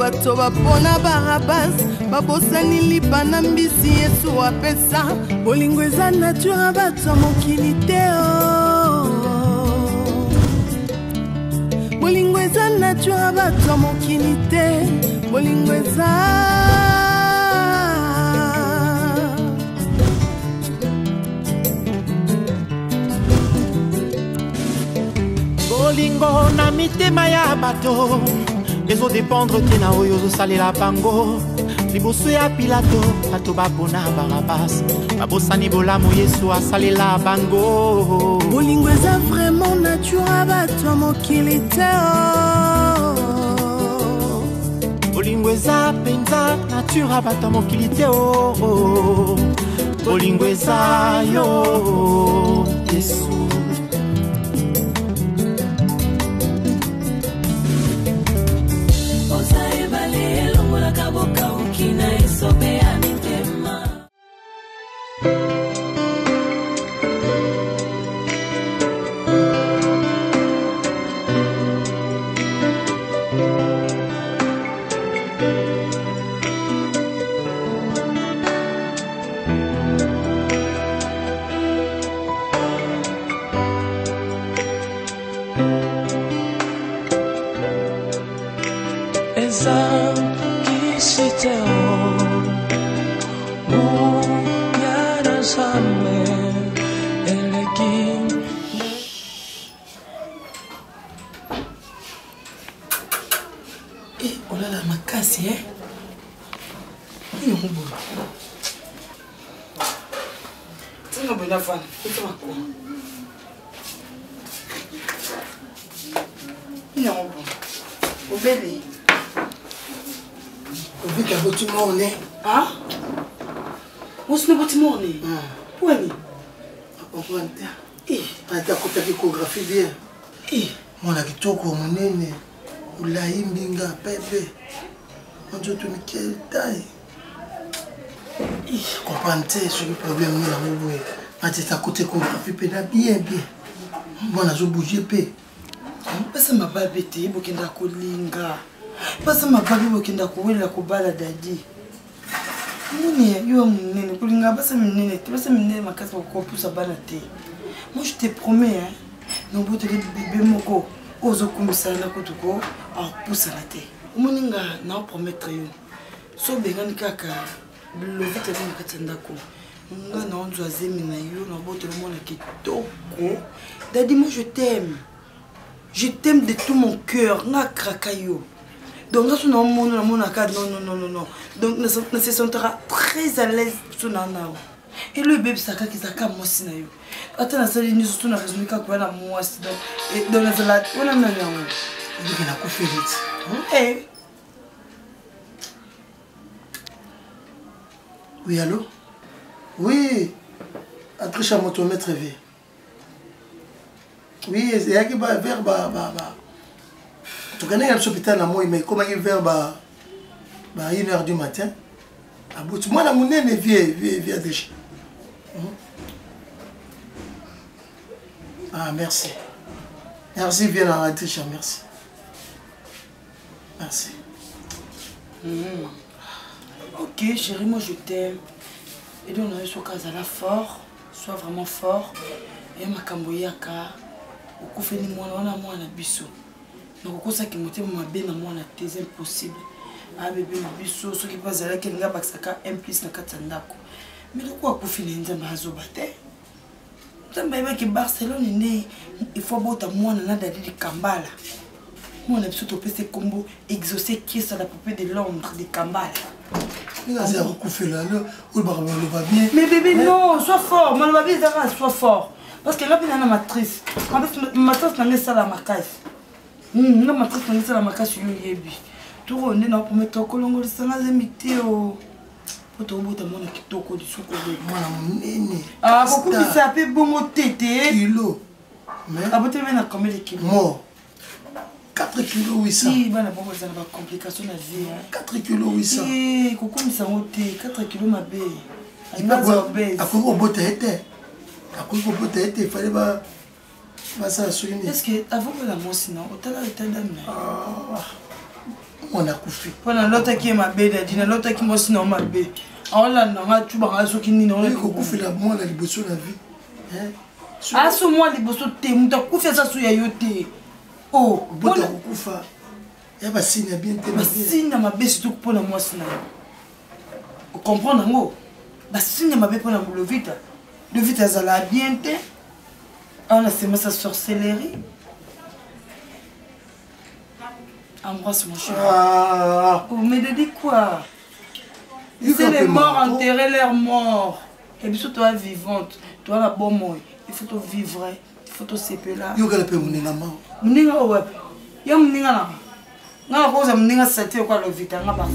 bato bapona barabas babosani lipa na mbisi Yesu apesa bolingo eza nature bato mokili te bolingo eza nature bato mokili te bolingo eza bolingo na mitema ya bato ezo dépendre tina oyo ozosalela bango liboso ya Pilato bato bapona Barabas babosani bolamu Yesu asalela bango bolingo eza vraiment nature bato mokili te bolingo eza penza nature bato mokili te bolingo eza yo Yesu kaboka ukina isobe ya mitema mwana kitoko monene ulai mbinga pepe nzoto mikel tai comprendre ce problème ni la moboye atita côté chorégraphie pe na bien mwana zo bouger pe pasa mababe te bokenda kolinga pasa mababe bokenda kowela kobala dadi muni yo munene kolinga pasa minene te pasa minene makasi ko pousa bana te. Moi je te promets hein non bout de bébé moko ozo kumisana kutuko a pousa la te muninga na promettre yo so bengani kaka le vite de katandako nga na onzo azemi na yo na boto le mona kitoko dadi moi je t'aime de tout mon cœur na krakayo donc là son mon non donc ne se sentira très à l'aise sur nana et le bébé saka qui saka moi sina yo attends na sali ni surtout na raison ka kwa na moi donc et dans la salade on a nana il dit na ko fait eh oui allô oui atrisha motomètre V oui il y a qui va vers tu connais l'hôpital à moi mais comment il vers 1h du matin à bout moi la monnaie ne vient déjà ah merci viens à Atrisha merci ok chérie moi je t'aime et donc on a eu ce cas à la fort sois vraiment fort et ma kamboyaka okufeni mwana biso donc ko ça qui monte mabe na mwana c'est impossible ah bébé biso ce qui passe là qu'il nga bakaka implice na katandako mais le quoi akufeni nzamba azobate nzamba ba ki Barcelone ne il faut bota mwana na dadi de Kambala mwana biso to pese combo exaucer qui est la poupée de Londres de Kambala. Mais bébé non sois fort mal sois fort parce que là il y a une matrice matrice n'a pas la makasi na matrice n'a pas la makasi yo yebi tout on est na pour mettre kolongo sanga zemité o poto bota mona kitoko disuko de mwana munene ah beaucoup qui s'appelle bongo tété kilo mais abote na combien de kilos mort 4 kilos 800 si bana bongo za na complication na vie 4 kilos 800 eh kokomisa ngote 4 kilos mabe akoko bota ete akoko bota ete fallait ba ça souligner est-ce que avant que la mort sinon otala état d'âme on a couffé pendant l'autre qui est ma bête dit l'autre qui moi sinon ma bête on là non tu vas soki ni non ko couffé la moi la liboso la vie hein ah so moi liboso te muta couffé ça sou ya yote oh bota ko kufa ya ba signe bien te ba signe ma bête surtout pour la moi sinon vous comprenez ngo ba signe ma bête pour la le vite ça la bien te on a c'est ça sorcellerie. Embrasse mon chéri. Oh, mais de dis quoi? C'est les morts enterrer leurs morts. Et puis toi vivante, toi la bonne mort. Il faut te vivre, il faut te séparer là. Yo gala pe muninga ma. Muninga ouais. Yo muninga là. Nga cause muninga c'était quoi le vite nga parfait.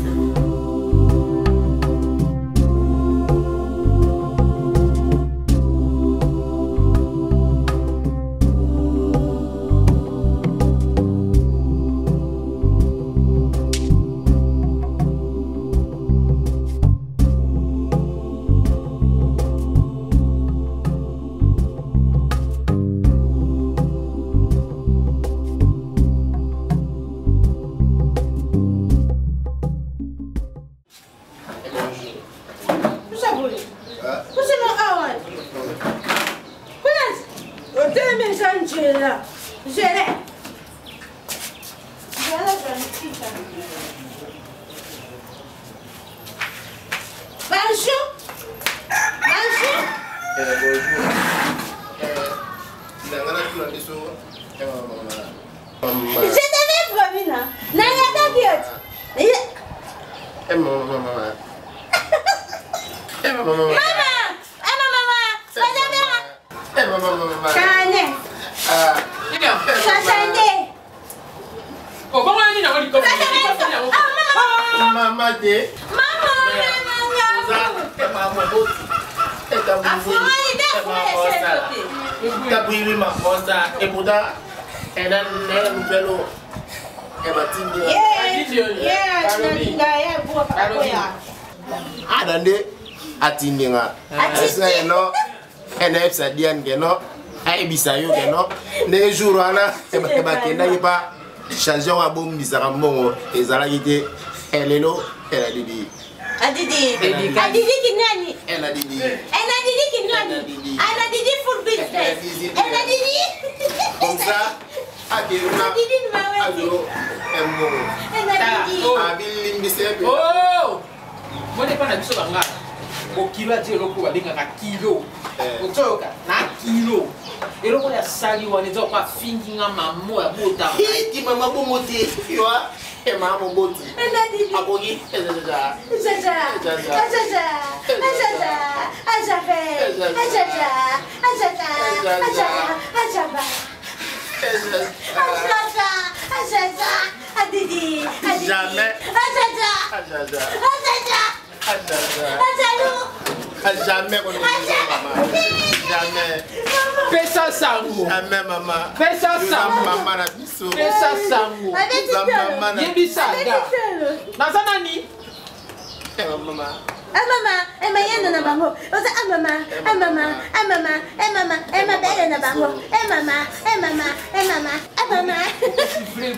Adande atindinga esa eno ene epsa dian geno ai bisayo geno ne jour ana e ba kenda yipa changer wa bom bisara mbongo ezala kite elelo ela didi adidi kinani ela didi kinani ana didi full business ela didi comme ça akiruna ayo emmo abiling bisepe oh moi n'est pas na biso banga o kilo ati eloko babengaka kilo otoyoka na kilo eloko ya sali wana eza kwa finginga mamo ya bota ki mama bongo te yoa e mama boti akoki ezaza jamais jamais pesa sango jamais maman pesa sango maman na biso pesa sango maman yebisada naza nani maman Mama, yendo na bango. Oza mama, belle na bango. Mama.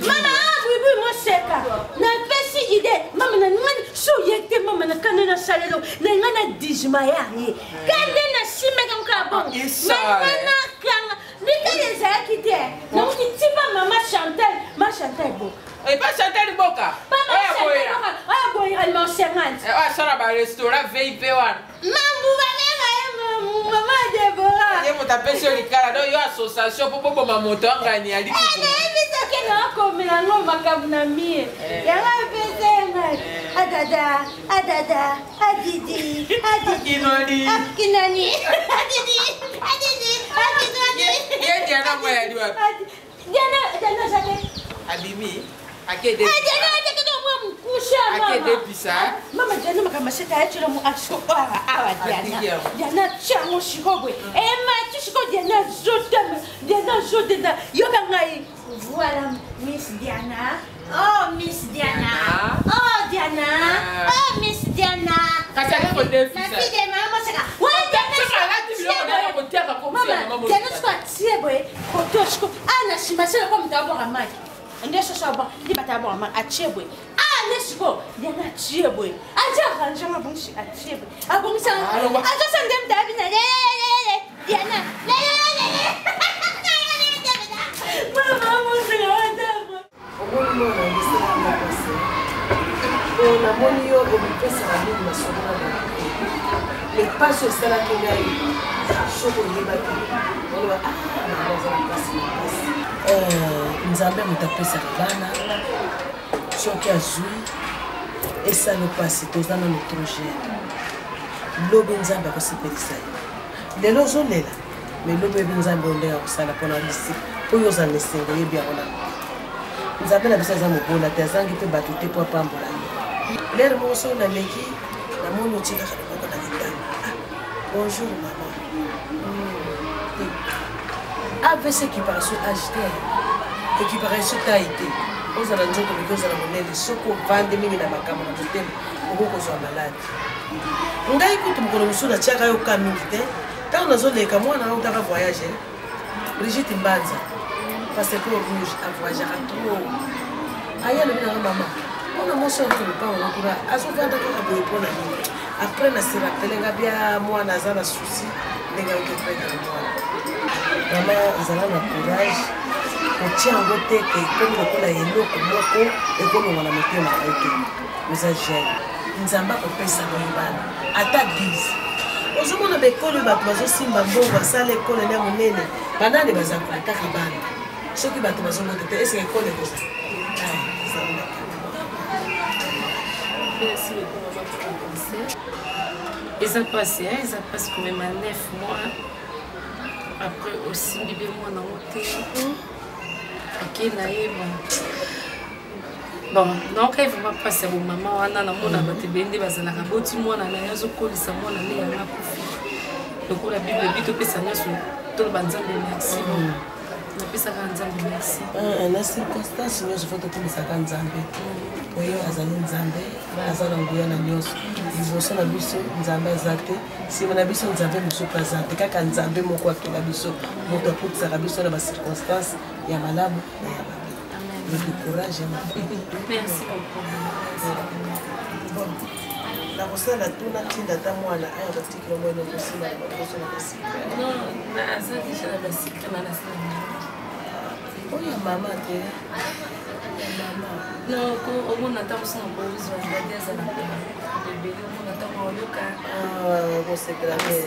Mama, oui, moi seka. Na pesi idée. Mama na ngani soyete mama na kanena salelo. Na ngana dijmaya ye. Kande na shime kanka bon. Mama kanga. Nikale za kite. Na mutipa mama Chantal bon. Et pas Chantal Boka. Elle m'en sermente. Ah, ça là, restaurant VIP one. Maman Deborah. Et mon tapé sur les cas, donc il y a association pour ma moto en gagner. Elle dit que non, comme la non, ma cabinamie. Il y a un baiser. Adada, Adidi. Kinani. Adidi. Ye Diana moi ya liwa. Diana jamais. Abimi. Akede. Diana akede moi mkusha mama. Akede pisa. Mama Diana makamashika yacho la mu ashoko awa Diana. Diana chango shikogwe. Ma tu shiko Diana zotama. Diana zotenda. Yoka ngai. Voilà Miss Diana. Oh Miss Diana. Oh Diana. Oh Miss Diana. Kasa ko de pisa. La fille de maman c'est là. Ouais Diana. Mama, Diana siko atiebwe. Koto shiko. Ana shimashela kwa mtabora maji. Ndio sasa ba ni batabo ama achebwe nesiko Diana achebwe aja kanja mabunshi achebwe abungisa aja sande mdabi na Diana mama muzira wandabo oboni mona ngisela ngapase ona moni yo obipesa babini masomona le paso sala kingai shoko yebaki ona nzambe mutapesa bana soki azwi esala pasi toza na nitrogene lobi nzambe akosepelisa yo lelo ozolela me lobi oyebi nzambe ondenge akosala mpona lisi oyo ozala na esengo oyebi yango na nzambe na biso aza mobola te azangi mpe bato te mpo apambola yo lere moko so naleki namoni otikaka loboko na litanga bonjour mama AVC équiparation HD équiparation taille ozala nzoto leki ozala monene soki ovande mingi na makambo na motema okokozwa maladi ngai kutu mokolo mosusu natiaka yo ka mingi te ntango nazoleka mwana na otaka voyage Brigitte Mbanza passeport rouge avoyageaka trop aya lobi nanga mama mpona moso yango lopango nakuna azovanda kaka boye mpona nini après nasirapelenga bia mwana aza na susi ndenge aokepredre mwana mama ezala na courage kotia yango te ke ekomi lokola eloko moko ekolonga na motema na yo te oza jeune nzambe akopesa boyebana ata 10 ozomona bekolo bato bazosimba mbongo asala ekolo ya monene banani bazakona kaka bana soki bato bazomota te esika ekolo ekoza Ils ont passé quand même à 9 mois. Après aussi, bébé moi dans mon thé. Ok, là, bon, donc il faut pas passer à maman. On a la mona batte bende bazana kaboti moi na yazo kolisa moi na ne yana kufi. Donc la Bible dit que ça n'a sur tout le banzan de merci. Na pesa kanzambe merci. Na circonstance nyoso foto komisa kanzambe. Oyo azali nzambe azala nguya na nyoso. Liboso na biso nzambe azate sima na biso nzambe mosuku azate kaka nzambe moko atonga biso moto akutisaka biso na bacirconstance ya malamu na ya mabe. Le courage ya mabe. Merci beaucoup. nakosala tuna ntinda ata mwana aya batikila mwana okosima na baposo na basika aza deja na basika na nasala oyo ya mama te non omona ntango so na kozwa ndadi aza na bebele omona ntango oluka kosekela te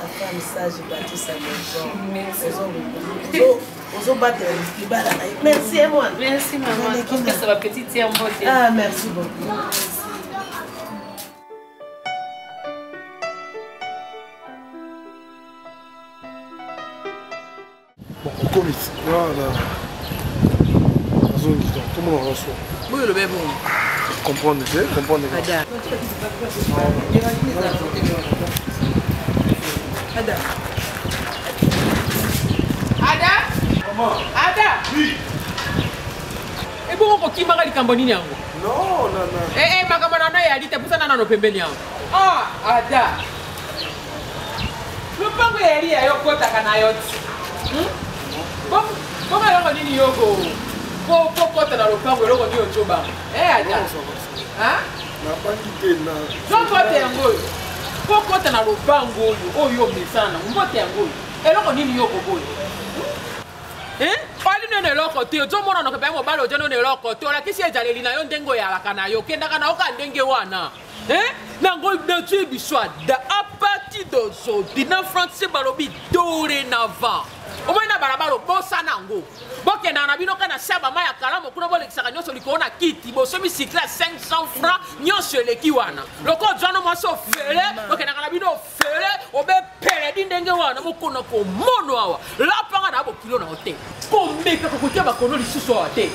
afa message batisa ozobatela libala na ye merci mwana merci maman je pense que ça va petite en beauté merci beaucoup Comme voilà, comment on reçoit? Oui, le même. Comprendre, comprendre. Ada. Ada. Ada? Maman. Ada? Oui. Et bon, on qui m'a dit Camboni Niango? Non, non, non. Eh, ma camarade a dit que vous avez un peu de Ah, Ada. Le pango est lié à Yoko Takanayot. Comment alors on dit Yoko? Pour porter dans le pango, on dit Ochoba. Eh, Ada. Hein? Na pas quitté na. Non, toi, t'es un goy. Pour porter dans le pango, oh, yo, mais ça, on va t'es un goy. Et là, on dit Yoko goy. Hein? Oli ne loko te ozo mona no kepa mo balo jono ne loko te ola kisi ejale lina yo ndengo ya la kana yo kenda kana oka ndenge wana na ngo na tu biswa da à partir d'aujourd'hui na français balobi dorénavant au moins na balabalo bosa nango bokenda na bino kana saba maya kala mo kuna bolekisaka nyonso likona kiti bosomi sikla 500 francs nyonso eleki wana loko jono mo so fele bokenda kana bino fele obe peledi ndenge wana bokona komono awa lapanga na bokilo na hotel komeka kokotia bakono lisusu awa te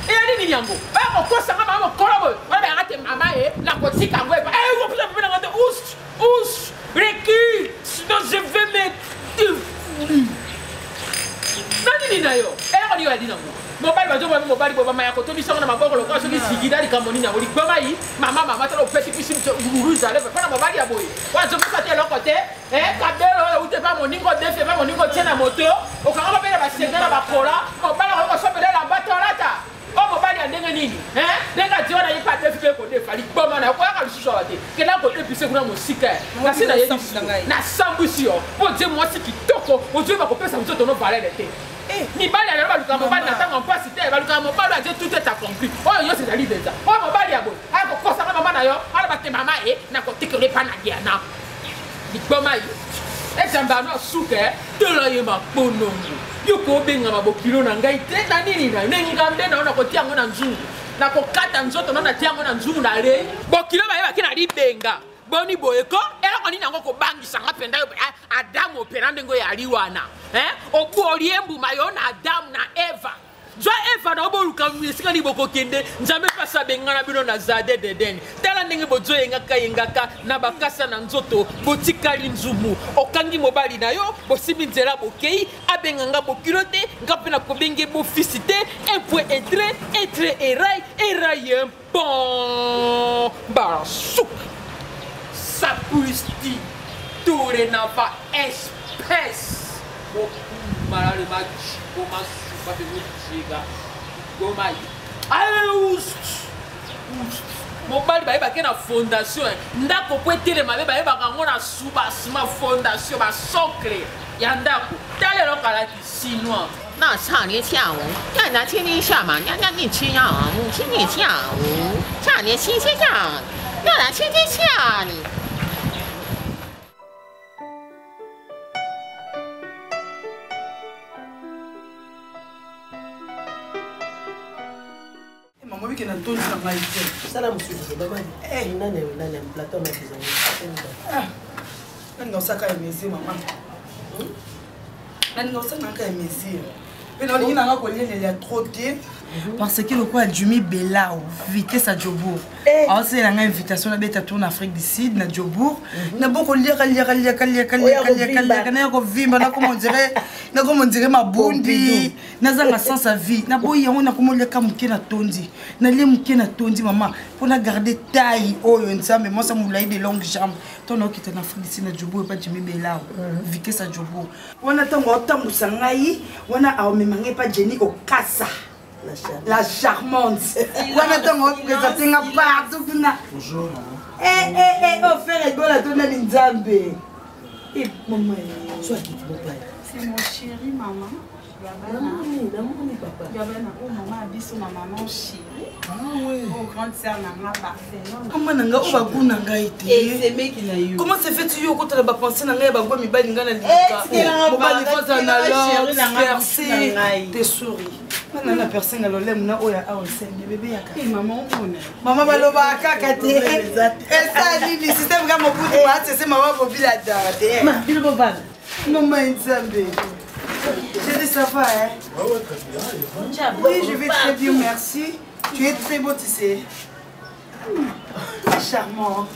eyali nini yango bakokosanga mama mokolo boyo wana bayanga te mama na kotika yango eba wokuza pepe nanga te us recule sinon je vais me nani na yo eyako niyo yadi nango mobali bazobona mobali bobama ya kotobisango na maboko lokola soki sigida likambo nini yango ligbama yi mama tala opeti pisi rouge aleve mpona mobali ya boye wazopesa te eloko te kabelo oyo ute pa moningo defe pa moningo tie na moto okanga mobele basenga na bakola mobali okosopelela batolata o mobali ya ndenge nini ndenge ati wana ye pa defi mpe kodefa ligbama na okoyaka lisusu awa te kenda kodepise kuna mosika kasi na ye nasambwisi yo mpo die mwasi kitoko ozwi bakopesa nzoto no valele te mibali ya lelo baluka mobali na ntango mpasi te baluka mobali aje tout est accompli oyo nyonso ezali deja oyo mobali ya boye akokosanga mama na yo ala bate mama nakotikele mpa na diana ligboma ye ezambe ano asuka tela ye maponongo yo kobengama bokilo na ngai te na nini na nengambe na yo nakotia yango na nzungu nakokata nzoto no natia yango na nzungu na lei bokilo bayebaki na libenga boni boyeko eloko nini yango kobangisanga mpenza adamu opena ndenge yali wana obuoli embuma yo na adamu na eva zwa eva na oboluka esika nini bokokende nzambe mpasi abengana bino na zade dedeni tala ndenge bozoyengaka na bakasa na nzoto botikali nzumu okangi mobali na yo bosimbi nzela bokei abenganga bokilo te nga mpe na kobenge bofisi te epue etre erai bon barasuka sapristi dorénavant espèce malade match comment pas de chiga gomai mobali bayebaki na fondation ndako po etelema be bayebaka ngo na subasima fondation basocle ya ndako tala eloko alaki chinois那唱你跳舞，让人听你笑嘛，让你吃呀，听你跳舞，唱你听听跳，让人听听跳你。Maman qui n'a pas de travail. Ça là monsieur, c'est pas mal. Eh, nani plateau na kizangu. Nani osaka emezi maman. Nani osaka emezi. Mais non, il n'a pas collé les trop tôt. Parce que le quoi a Jumi Bella vitesse à Djobourg. Alors c'est une invitation à bête à tourner en Afrique du Sud, na Djobourg. Na beaucoup lire, na comment on dirait ma bondi. Na zanga sans sa vie. Na boy on a comment le kamuke na tondi. Na le muke na tondi maman. Pour na garder taille. Oh yon ça mais moi ça moulay des longues jambes. Ton qui est en Afrique du Sud na Djobourg et pas Jumi Bella. Vitesse à Djobour. On attend on attend musangai. On a au même pas Jenny au casa. La charmante. On attend on présenter un partout. Bonjour. Oh frère Ego la donne l'Inzambe. Et maman, soit qui te plaît. C'est mon chéri maman. Papa. Oh maman abisso ma maman chérie. Ah oui. Oh grande sœur maman parfaite. Comment nanga o baku nanga été. Et c'est mec qui n'a eu. Comment c'est fait tu quand tu as pensé nanga ba mi ba ngana lika. Mo ba likoza na lo. T'es souris. Nana personne na lolem na oya a osende bébé yaka. Et maman on. Maman baloba kaka te. Et ça ni système ga mo butu wa c'est maman bobila da. Ma bilo bobana. Maman Nzambe. J'ai dit ça va hein. Oui, je vais très bien, merci. Tu es très beau, tu sais. Charmant.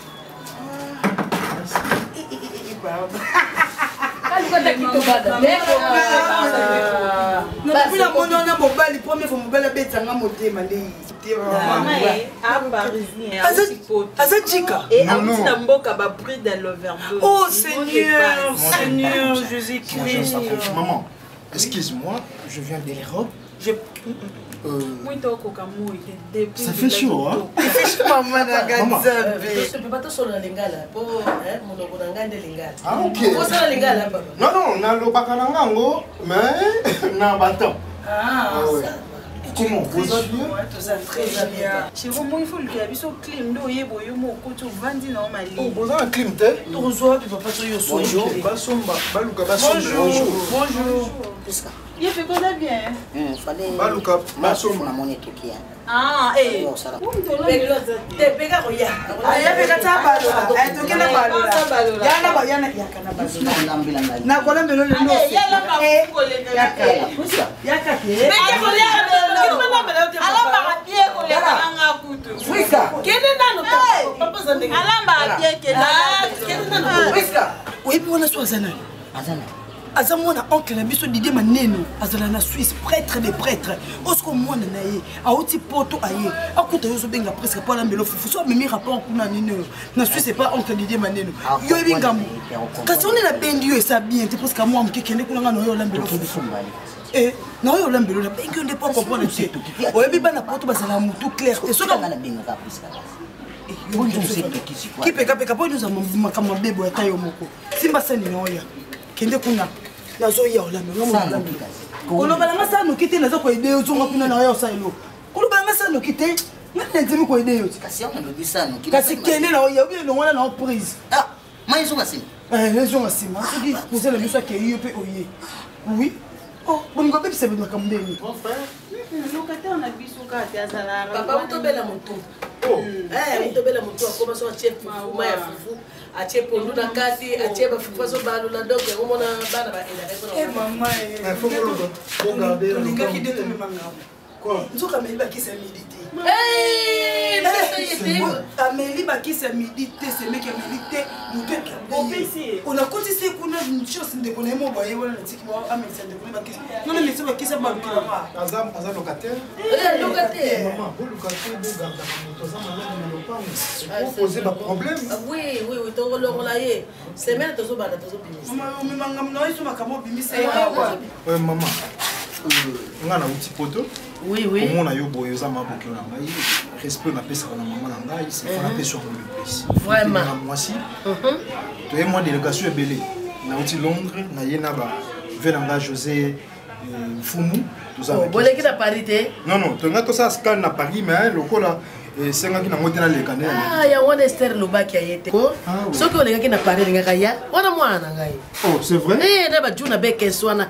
Oh Seigneur, Seigneur Jésus-Christ. Maman, excuse-moi, je viens de l'Europe. Ça fait chaud, hein? Ça fait chaud, maman. Ah, ok. Non, non, on a le bacalangango, mais on a un bâton. Ah, ouais. Comment vous allez bien? Très bien. Chez vous, il faut que vous soyez clim. Vous avez un clim, bonjour. Bonjour. Bonjour. Bonjour. Il fait quoi de bien? Fallait. Baluka, Maso na monnaie tokia. Ah, eh. Pega roya. Aya pega tabalola. Ay tokela balola. Yana ba yana yakana balola. Na kola mbelo le no. Yala ba koleka. Yaka ke. Pega roya. Alamba pie koleka nga kutu. Wika. Kene nano papa zande. Alamba pie kene. Kene nano. Wika. Webi wana swazana. Azana. Azamona oncle na biso Didier Maneno azala na Suisse prêtre des prêtres osko mwana na ye auti poto aye akuta yozo benga presque pas la mbelo fufu so memi rapport kuna nino na Suisse c'est pas oncle Didier Maneno yo ebingamu kasi on est la bendi yo ça bien te presque moi mkekende kuna ngano yo la mbelo fufu eh na yo la mbelo na bengi on ne pas comprendre tu oyebi bana poto bazala mutu clair te so na benga ka presque bonjour c'est qui peka peka po nous avons makama bebo ya tayo moko simba sani noya kende kuna nazo ya olame no mwana koloba nga sano kite nazo ko ide yo zonga kuna na yo sailo koloba nga sano kite ngane nzimi ko ide yo kasi on le dit ça non kasi kende na yo bien no wana na prise ah mais ils ont assez ils ont assez ma ce qui poser le monsieur que yo pe oye oui oh bon ngo bébé c'est bien comme deni Mon frère locataire na biso ka te azala papa utobela moto utobela moto akoma so chef ma ya fufu ache pondu na kati ache ba fufu so balula donc omona bana ba enda maman faut regarder linga ki de me manga quoi nzoka me ba ki sa méditer Amélie Bakis a médité, c'est mec qui a médité, nous deux on a continué qu'on a une chose de connaître mon voyage, on a dit qu'on a mis ça de connaître Bakis. Non, mais c'est Bakis a marqué là-bas. Azam locataire. Locataire. Maman, vous locataire, vous gardez la moto, ça m'a posé un problème. Oui, tu as le relayer. C'est même tu as besoin de maman, maman, ils sont ma camo bimis. Maman. On a un petit poteau. Oui. On a eu boyo za maboki na ngai. Respect na pesa na maman na ngai, c'est pas la pesa sur le place. Vraiment. Moi aussi. Tu es moi délégation est belé. Na uti Londres, na yena ba venanga José Fumu, tout ça. Bon l'équipe à Paris té. Non, tu nga to ça scan na Paris mais lokola senga kina ngoti na lekane. Ah, ya one Esther Lobaki ayete. Ko? Soko lenga kina Paris lenga kaya. Wana mwana ngai. Oh, c'est vrai? Na ba juna beke swana.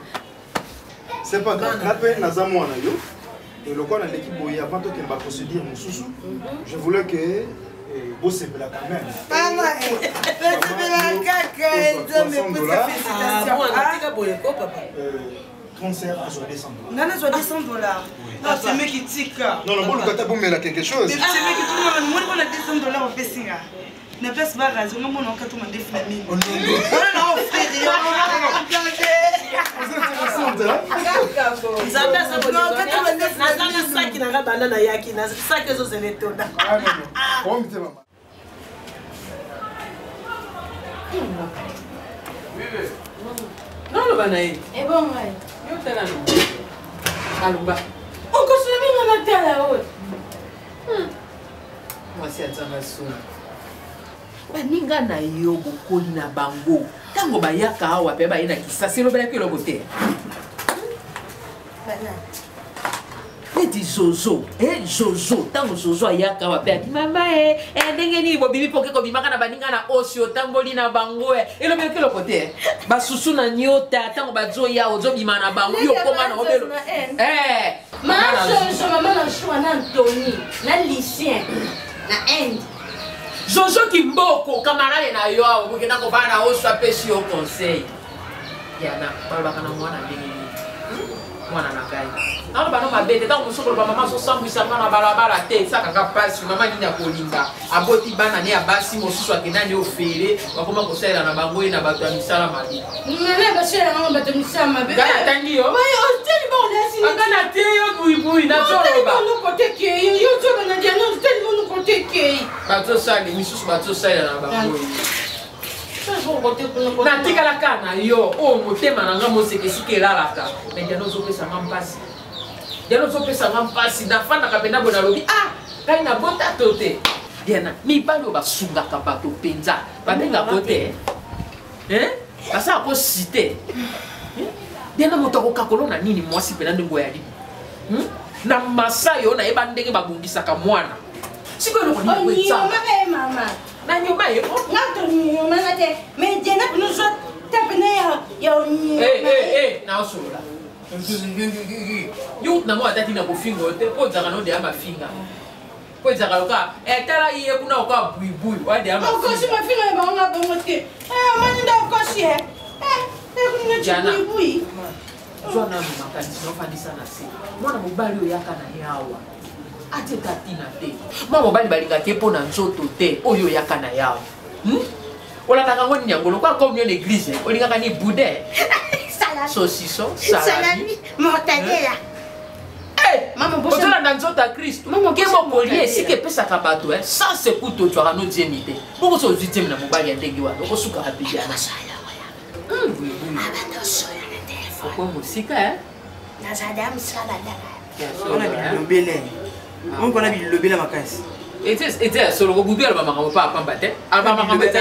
C'est pas grave. La peine na za mwana yo. Et le corps de l'équipe, avant qu'il va procéder mon sous, je voulais que vous se la quand même. Transfert à $200. Non, $200. Ah, c'est mec qui tique. Non, vous avez quelque chose. C'est mec qui tout le monde, moi, $200 au Pessinga. Ne passe pas raison, on a tout le monde défini. Non, frère, non, le banaï. Et bon, ouais. Yo, t'es là, non? Alumba. On continue à monter à la haute. Moi, c'est à Tamasso. Baninga na yo bokoli na bango. Tango bayaka awa pe bayina kisasi lo belaki logo te. Bana. Eti Zozo, Zozo, tango Zozo ayaka awa pe ati mama ndenge ni bo bibi poke ko bimaka na baninga na osio tamboli na bango elo belaki logo te. Ba susu na nyota tango bazo ya ozo bima na bango yo koma na obelo. Maman na choix na Anthony, na lycéen, na End. Zozo Kimboko, camarade na yo, porque na kobana oso apesi yo conseil. Yana, baba kana mwana ndenge. Mwana na kai. Na bana mabete, tango musoko ba mama so sambwisa mwana balabala te, saka ka pasi mama nini akolinga. Aboti bana ne abasi mosusu akenda ne ofere, bakoma kosela na bango na bato ya misala mabi. Nene ba shela na bato misala mabi. Gana tangi yo. Mai hostel ba olesi. Akana te yo buibui na zoroba. Yo kote ke yo zo na dia no hostel mo kote ke. Bato sali misusu bato sali na bango. Na tika la kana yo o motema na ngamo sekesike lalaka mais dia no zo pesa ngampasi dia no zo pesa ngampasi na fanda kapenda bona lobi kai na bota tote dia na mi balo ba sunga ka bato penza ba benga kote asa ko cité dia na moto ko kakolona nini mwasi pena ndingo ya di na masayo na eba ndenge babungisa ka mwana siko no ko ni kwetsa mama na nyuma yo ngato nyuma ngate me jena kunuso tapene ya na osula Yo na mo ataki na kofinga ote po zaka no de ama finga. Po zaka loka etala iye kuna oka buibui wa de ama. Okoshi mafinga ba nga bongo te. Mani nda okoshi Jana. Jona mo makanisi no fandisa na se. Mwana mobali oyaka na yawa. Ate tatina te. Mwana mobali balinga te po na nzoto te oyo yaka na yawa. Ola taka ngoni nyangolo kwa komyo l'église. Olinga kani boudin. Saucisson, salami, mortadella. Maman, vous êtes dans notre Christ. Maman, qui est collier, si que peut s'accabato, sans se couteau, tu auras nos diémités. Pourquoi ce huitième n'a pas gagné des guides? Pourquoi ce qu'on a payé? Pourquoi musique, hein? Nazadam salada. On a mis le belé. On a mis le belé à ma caisse. Et c'est sur le boubou, elle va m'en pas à combattre. Elle va m'en combattre.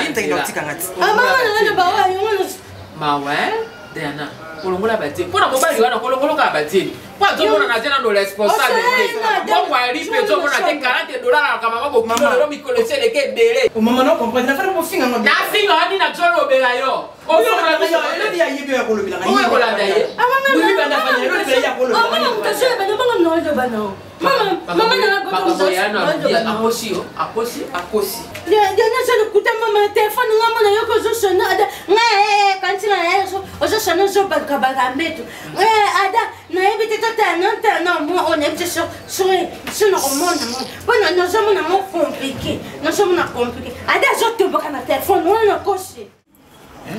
Ma ouais, Diana. Kolongola bati. Pona mobali wana kolongoloka bati. Kwa zomo na tena ndo responsabilité. Kwa wali pe zomo na te $40 kama mabo kilo mikolo sele ke dele. O mama no comprendre na fera mo finga ngo. Na finga oni na zolo bela yo. O yo na yo ele dia yibe ya kolobela. O ko la daye. Ni banda fanya yo bela ya kolobela. Mama mtasema bana mama no bana. Mama na ko yana dia akosi. Diana je le kuta mama téléphone ngamo na yo ko zo sona ada. Ngae kantina ya so. Ozo sona zo baka meto. Ada na ebite tota non moi on est sur normalement. Bon nous sommes na mo compliqué. Nous sommes na compliqué. Ada zo to baka na téléphone on na kosi.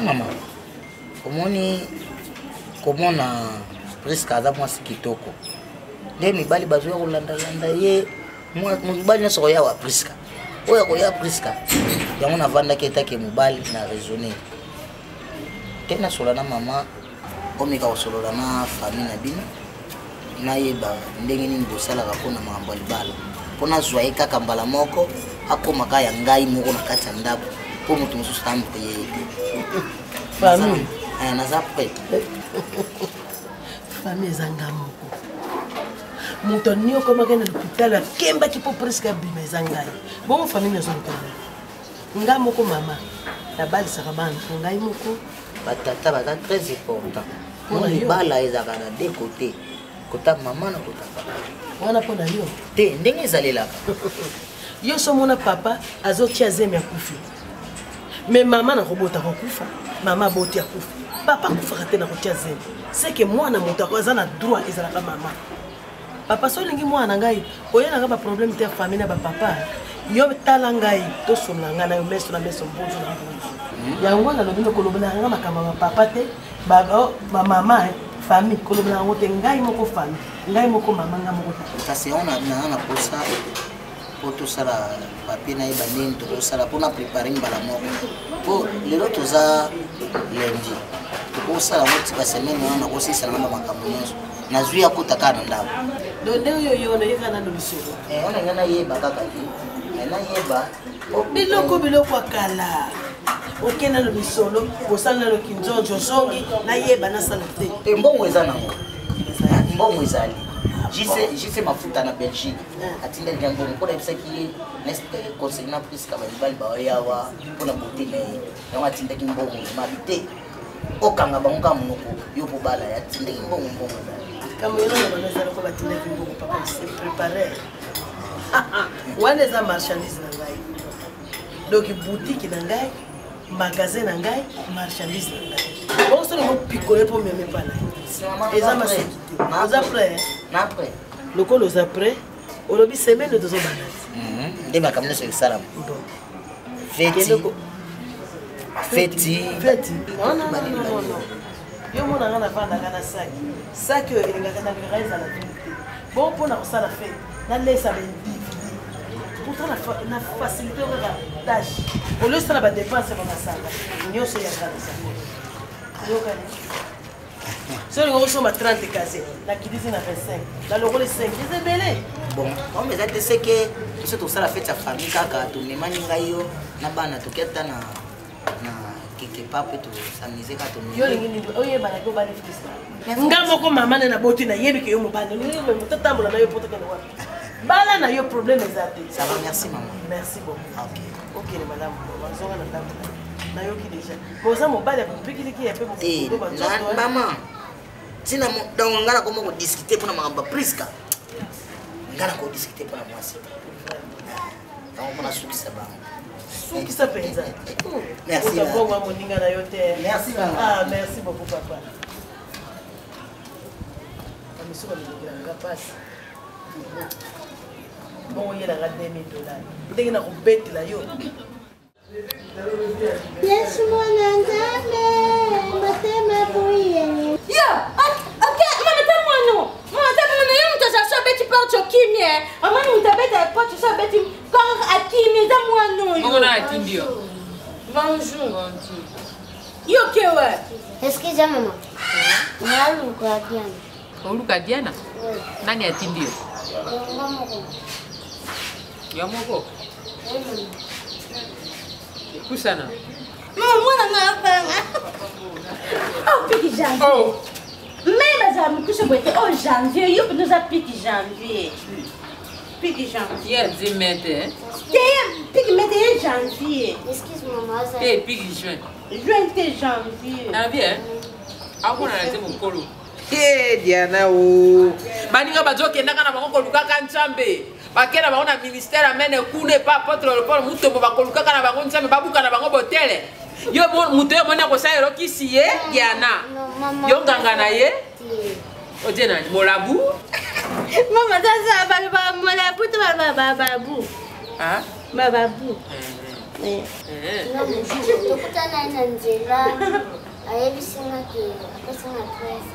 Maman. Comment na presque ada mwasi kitoko. Nde mibali bazoya kolanda ye mibali nyonso koya wa priska oyo koya priska yango navandaki etake mobali na raisonner te nasola na mama omeka kosolola na famille na bino nayeba ndenge nini bosalaka mpona makambo ya libala mpo nazwa ye kaka mbala moko akomaka ya ngai moko na kati ya ndako mpo moto mosusu tampreye te naza pre famille ezanga moko moto ni okomaki na l'hôpital akembaki mpo presque abima eza ngai bongo famille nazolukana ngai moko mama nabalisaka bana ngai moko batata baza très important mona libala ezalaka na de côté kota mama na kota papa wana mpo na yo te ndenge ezalelaka yo so mona papa azotia zemi akufi me mama nakobota kokufa mama aboti akufa papa akufaka te na kotia zemi seke mwana moto aza na droit ezalaka mama papa so lingi mwana ngai oya nanga ba problème te famille na ba papa yo tala ngai to sona nga na yo meso na meso mbozo na mbozo yango na lobi kolobela nga makamba ba papa te ba mama famille kolobela ngo te ngai moko famille ngai moko mama nga moko ta c'est on a na posa poto sala papier na yeba ndeni to sala pona préparer mbala moko po lelo toza lundi ko sala woti ka semaine na ko sisa na makambo nyonso nazwi akutaka na ndabo donde yo na yeka na bisoko ona ngana yeba kaka ki na yeba biloko akala okena no bisolo osala no kinjonjo songi na yeba na salate mbongo eza nango mbongo ezali jise mafuta na Belgique atinda nyango mpona bisaki neste conseil na priska balibali bayawa mpona bote na yango atindaki mbongo mabite okanga bango ka monoko yo pobala ya tindaki mbongo kamuyelo na banazala ko batindaki mbongo papa se préparer wana eza marchandise na ngai donc boutique na ngai magasin na ngai marchandise na ngai bonso le picoler pour me pala eza masekite oza prêt na prêt lokolo oza prêt olobi semaine de zobanati nde makambo nyonso esalama feti non yo mona nga navandaka na saki oyo elingaka na vera ezala te bon mpona kosala fete nalesa baindividu pourtant na facilité okaka tâche olio osala badepense bamasanga nyonso yakanisa yokani so olinga osomba 30 kase nakitisi na 25 nalokola 5 eza ebele bon comme eza te seke biso tosala fete ya famille kaka tomemani ngai yo na bana toketa na quelque part peut s'amuser quand on yo lingi oyeba ko bana fitisa nga moko mama na boti na yebi ke yo mobana ni motatambola na yo poto kana wapi bala na yo problème ezate ça va merci maman merci beaucoup OK le madame bazonga na ndambo na yo ki déjà boza mobali akupikiliki ya pe maman tina donc ngana comment ko discuter pour na Priska ngana ko discuter pour moi c'est donc on a sukisa ba sukisa penza merci utakuwa moninga na yote merci ah merci beaucoup papa amisuka nilingiranga pasi bon yela ga $2000 ndenge na kubetela yo Yesu mwana nzambe matema buye ya okay mama tamano yo mutaza so beti porto kimie amani mutabeta porto so beti quand akimi za mwana yo ngona atindio bonjour yo kewa Excuse maman. Naluka Diana. Oluka Diana? Nani atindio? Yamoko. Kusana. Mwana ngapanga. Oh piki janvier. Oh. Même za mkusha bote oh janvier yo nous a piki janvier. Piki janvier. Dia mete. Piki mete janvier. Excuse maman ça. Piki juin. Juin te janvier. Janvier. Akuna na temo kolo. Diana o. Baninga bazoke ndaka na bango koluka kanchambe. Bakena bango na ministère amene kune pa porte le port mutombo bakoluka kana bango nchambe babuka na bango botele. Yo muto yo mona ko saero kisiye Diana. Yo nganga na ye. Oje na molabu. Mama sasa baba molabu to baba babu. Ah? Babu. Tukutana na nzela. Ayebisinga ke akasanga twese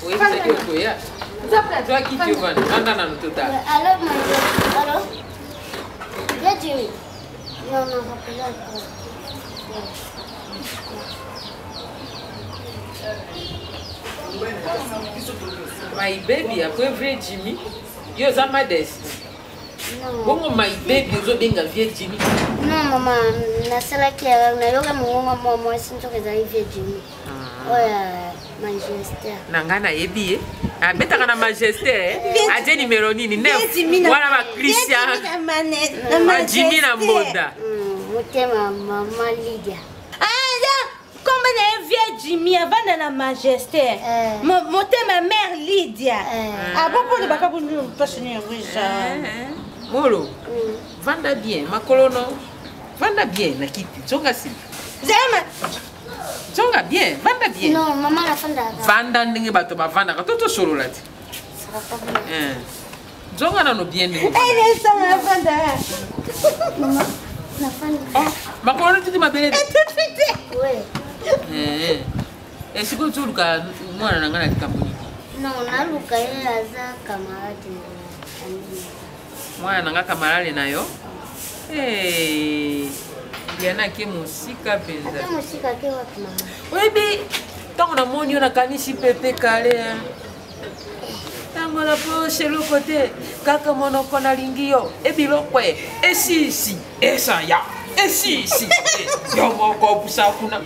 oui, c'est que ya. Toi qui tu vas dans le total. Alors maman, alors. Viens Jimmy. Non, pas. My baby, après vrai Jimmy, yo za modeste. Bongo my baby zo benga vie Jimmy. Non maman, na sala kia na yoga munga mama sinto keza vie Jimmy. Oya majesté. Nangana yebi abeta kana majesté aje numéro nini neuf wala ba Christian ma Jimmy na moda. Mutema mama Lydia. Comme on est Jimmy avant de la majesté. Monter ma mère Lydia. Ah bon pour le bacabou nous passionner Molo. Vanda bien ma colono. Vanda bien na kiti. Zonga si. Zema. Zonga bien, vanda bien. Non, maman la vanda. Vanda ndenge bato ba vanda ka toto solo lati. Zonga na no bien ndenge. Elle est sans la vanda. Maman, la vanda. Oh, ma colono titi ma belle. Tout de suite. Ouais. Est-ce que tu luka mwana na ngana kitambuni? Non, na luka ile aza kamarade. Mwana nga kamarale nayo? Diana ke musika penza. Ake musika ke wapi mama? Webi, tango na moni na kanisi pepe kale. Tango la po shelo kote kaka monoko na lingio ebilokwe esisi esaya. Si. Yo moko pusa kuna.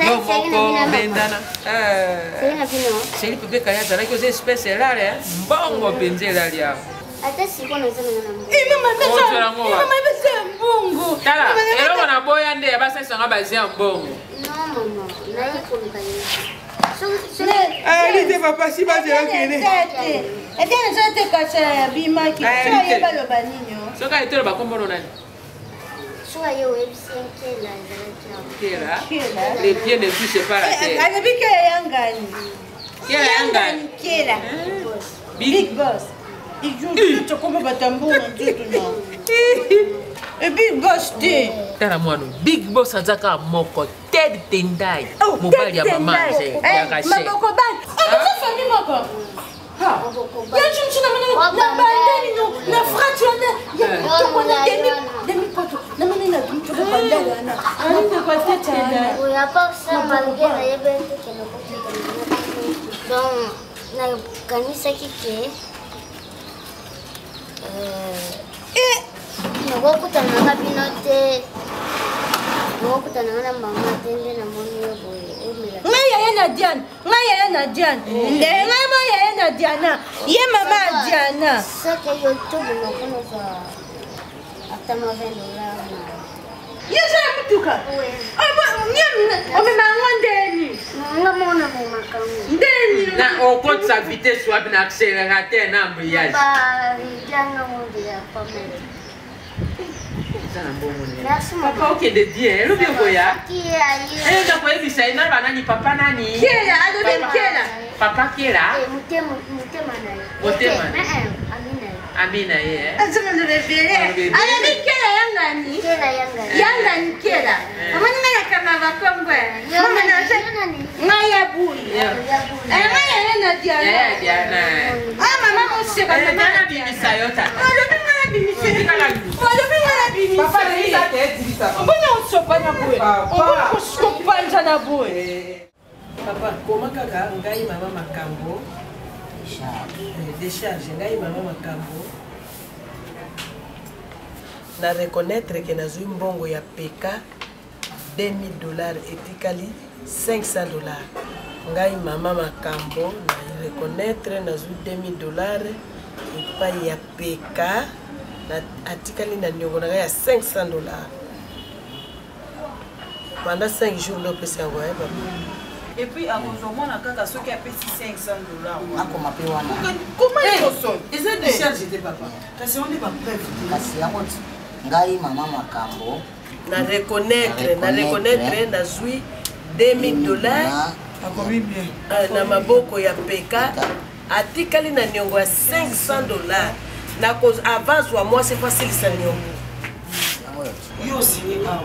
Yo moko bendana. C'est le bébé kaya zala ko espèce là mbongo benzela lia. Ata siko na zama na mbongo. Mama bese mbongo. Tala, elo na boya nde abasa sanga bazia mbongo. Non maman, na yiko mkali. Lite papa si bazela kene. Etienne zote kacha bima ki. Soye balo baninyo. Soka etelo bakombono nani? Soit yo les pieds ne touchent pas la terre. Big Boss. Il joue tout comme Batambo. Et Big Boss, Tala mwana, Big Boss azaka moko Ted Tendai. Mobile ya mama ya kache. Maboko ban. Ata famille moko. Ha. Ya chunchuna mana na bandani no na fracture na ya toko na demi poto. Na mana na toko bandani na. Ani na kwa tete na. Oya pa sa malgré na yebente ke no ko. Donc na kanisa kike nokokutana na binote nokokutana na mama tende na moni yo boye ngaya na Diana nde ngaya na Diana ye mama Diana sake yo tubu nokono za atama $20 ye za mtuka ome mangonde ni Ngamona makamu. Ndeni na on sa vitesse ou bien accélérateur na embrayage. Ba janga monde ya pamela. Merci papa ok de bien lo bien boya. Eh na kwa hivi sai na banani papa nani? Kela ado dem kela. Papa kela. Mutema Amina ye. Azuma ndo bebele. Ana kela yangani? Yangani kela. Amani ngana kama bakongwe. Mama na nani? Ngaya bui. Ngaya na Diana. Diana. Mama museba na bibi sayota. Papa lisa tete mbona usopanya bwe mbona usikopanja na bwe papa koma kaka ngai mama makambo décharge ngai mama makambo na reconnaître que nazwi mbongo ya peka $2000 etikali $500 ngai mama makambo na reconnaître nazwi $2000 epai ya peka na atikali na niongo na ya $500 pendant 5 jours ndo pesa yango ya papa. Et puis à mon na kaka soki apesi $500 akoma pe wana comment ils sont eza décharge de papa kasi on est pas prêt kasi yango ngai mama makambo na reconnaître nazwi $2000 akomi bien na maboko ya peka atikali na niongo ya $500 na cause avance wa moi c'est facile ça niongo yo signé awa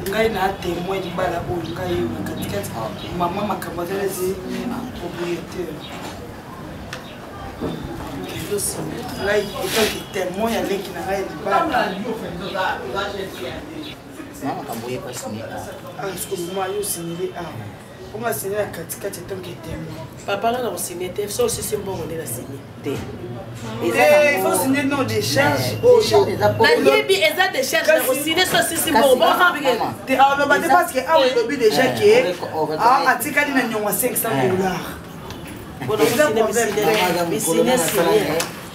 ngai na témoin libala oyo ngai na katikati mama makambo telezi propriétaire yo signé ngai etanki témoin ya leki na ngai libala mama makambo ye pas signé excuse-moi yo signé on va signer la katikati etanki témoin papa na ko signé te so si mbongo nde na signé te il faut signer non décharge na yebi eza décharge na ko signé so si mbongo bon fa bige te alors ba parce que awa lobi déjà que atikali na nyonga $500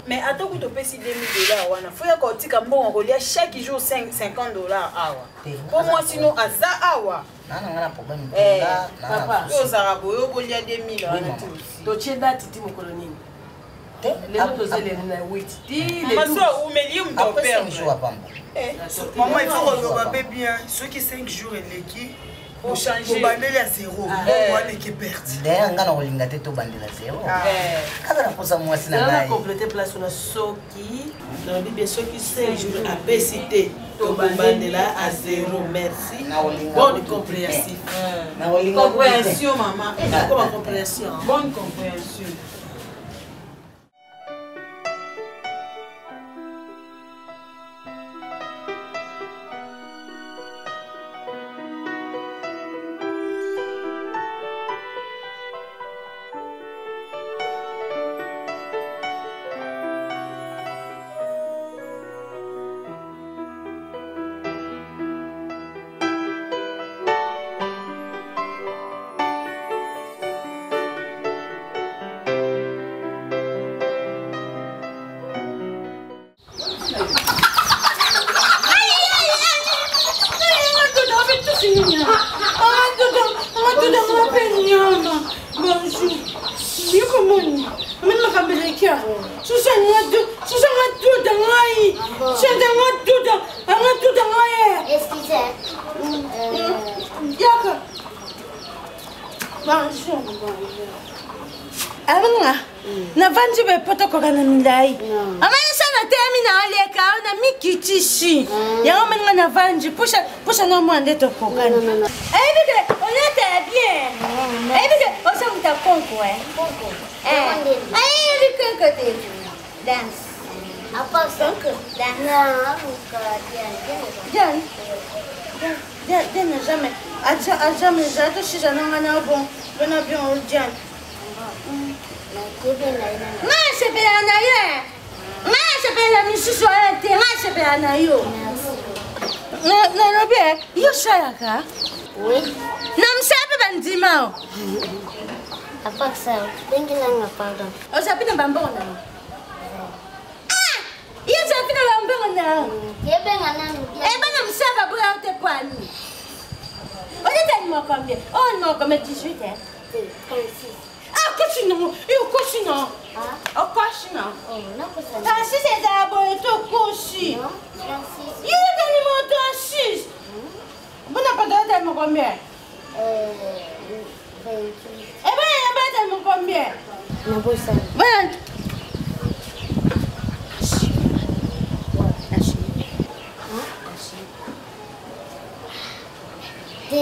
mais attends que tu payes $2000 wana faut ya ko tika mbongo ko lia chaque jour $50 awa pour moi sinon aza awa nana ngana problème papa yo zara boyo ko lia $2000 wana to cheda titi mokolo nini lelo tozele na 8 ti maso umeli mtopère maman il faut regarder bien ceux qui 5 jours eleki pour changer bandeli à 0 wana qui perte d'ailleurs ngana kolinga te to bandela 0 kaza na posa mwasi na ngai compléter place na soki na bibi soki 5 jours à PCT to bandela à 0 merci bonne compréhension compréhension maman comment compréhension bonne compréhension. Navanji be poto kokana milai. Amana sana temi na aleka na mikitishi. Yango menga navanji pusha na mwande to kokana. Bide onete bien. Bide osa muta konko Konko. Konko te. Dance. Apa konko? Dance. Diane jamais. Jamais j'attends si j'en ai un bon. On a bien au Diane. Yo shayaka? Oui. Namsabe bandimao. Apa ça? Bengilang pardon. O sabi na bambona. Iyo sabi na bambona. Yebenga nani? Bana msaba boya te kwani. Oya tellement combien? Oh non, comme 18 hein? 36. Ah, cochino, eu cochino. Ah, cochino. Oh, non, cochino. 36 c'est d'abord et tout cochi. Non, 36. Il est tellement 36. Vous n'avez pas donné tellement combien? 28. Eh bien, il n'y a pas tellement combien? Non, pas ça. 20.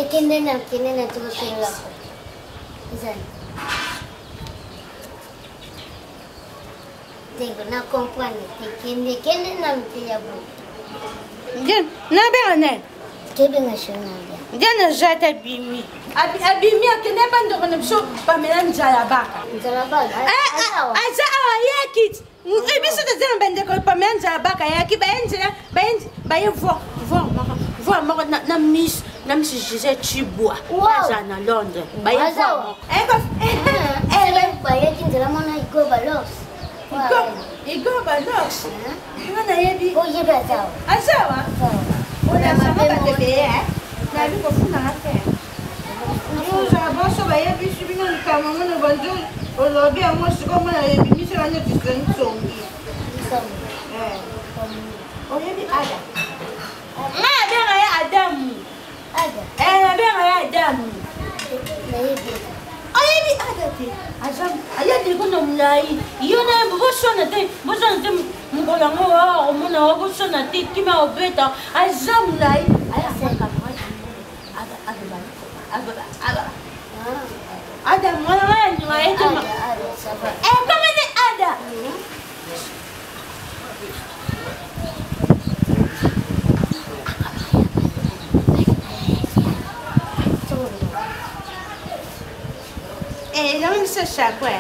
Kende na tuko kila. Zan. Tengo na comprendre kende na mtia bu. Bien, na bien. Kebe na shonanga. Bien na jata bimi. Abimi akende bando kono so pamela njalabaka. Njalabaka. Aza yakit. Ebiso de zan bende ko pamela njalabaka yaki baye voir na miss na miss Gisèle Chibois. Aza na Londres. Baye voir. Baye kinzela mona iko balos. Iko balos. Ngana yebi. Oh yebi azawa. Azawa. Ona sama bebe na biko funa ate. Ndio boso baye bisu bino kama mona banjo olobi amosi ko mona yebi miso banya tisensongi. Oh yebi ada. Na bega ya Adamu. Ada. Na bega ya Adamu. Na yebi. Ayebi ada te. Azam ayadi kono mlai. Yona boso na te mbola ngo mona boso na te kima obeta. Azam lai. Ada mana ni wa itu mah? Kamu ni ada. Jangan sesat kue.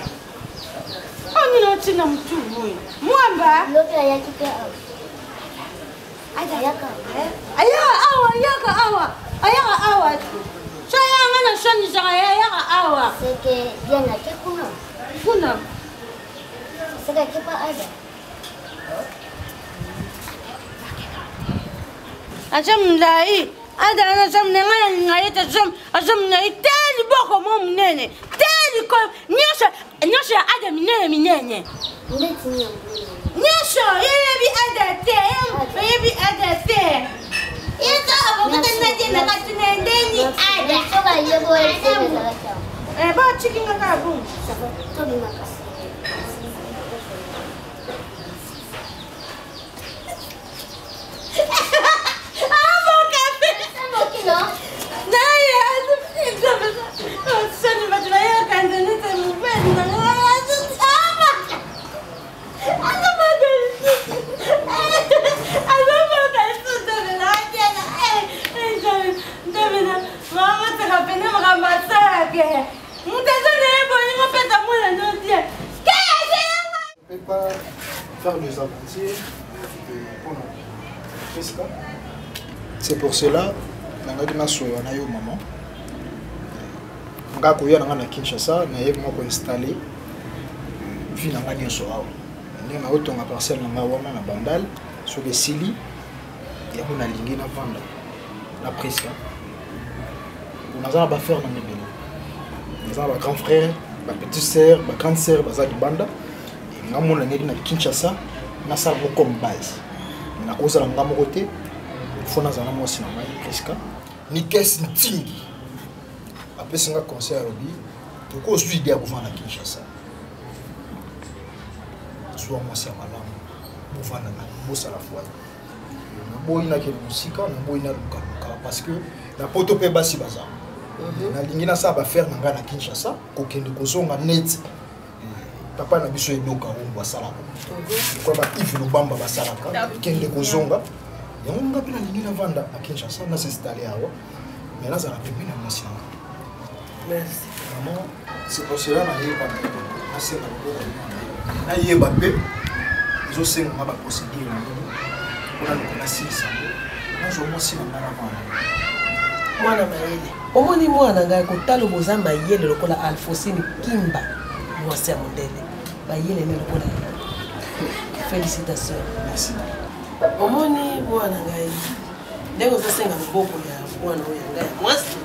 Oh ni nanti nam tu mui. Muamba. Lopi ayah kita. Ada ayah kau. Ayah awa. Saya ngana shani saya ayah awa. Seke dia nak ke kuno. Kuno. Seke kita ada. Azam lai. Ada azam ngana ngai azam ngai teli boko mom nene. Ko nyosha ada minene nyosha yebi ada te yeta abokata nade na katuna ndeni ada soka yebo ba chicken ngaka bu to bi makasi kilo Naya, sani batulaya kandani temupenda. Ama. Ana magasi. Ana magasi tebelanya. Tebela. Mama tekapenda makambatake. Mutazana yebo ni mapeta mwana ndodia. Je ne peux pas faire des aventures pour nous. C'est pour cela que je suis allé au maman. Je suis allé à Kinshasa, je suis installé. Puis je suis allé à la parcelle de Bandal, sur les Sili. Et je suis allé à vendre la pression. Nous allons faire dans les bénis. Nous avons un grand frère, ma petite sœur, ma grande sœur, Bazar de Banda. Et nous allons aller à Kinshasa, nous allons comme base. Nous allons aller à côté. Fona zana mwasi na mai Priska ni kesi ntingi apesi nga conseil robi to ko su idea ko fana Kinshasa so mwasi malamu bo fana na bo sala foi na boyi na ke musika na boyi na luka parce que na poto pe basi baza na lingi na sa ba faire nga na Kinshasa ko kende ko zonga net papa na biso edoka ngo sala ko ba ifi lubamba basala kende ko zonga yango ngapi na lingi na vanda à Kinshasa na s'installer awa mais là ça la pépine na mwasi merci maman c'est pour cela na yeba na senga ko na yeba pe zo senga ba procédure na ko na sisa na zo mwasi na mwana mayele omoni mwana ngai kotalo boza mayele lokola Alphonsine Kimba mwasi ya modele bayele ne lokola félicitations merci omoni mwana ngai ndenge ozosenga loboko ya mwana oyo ngai mwasi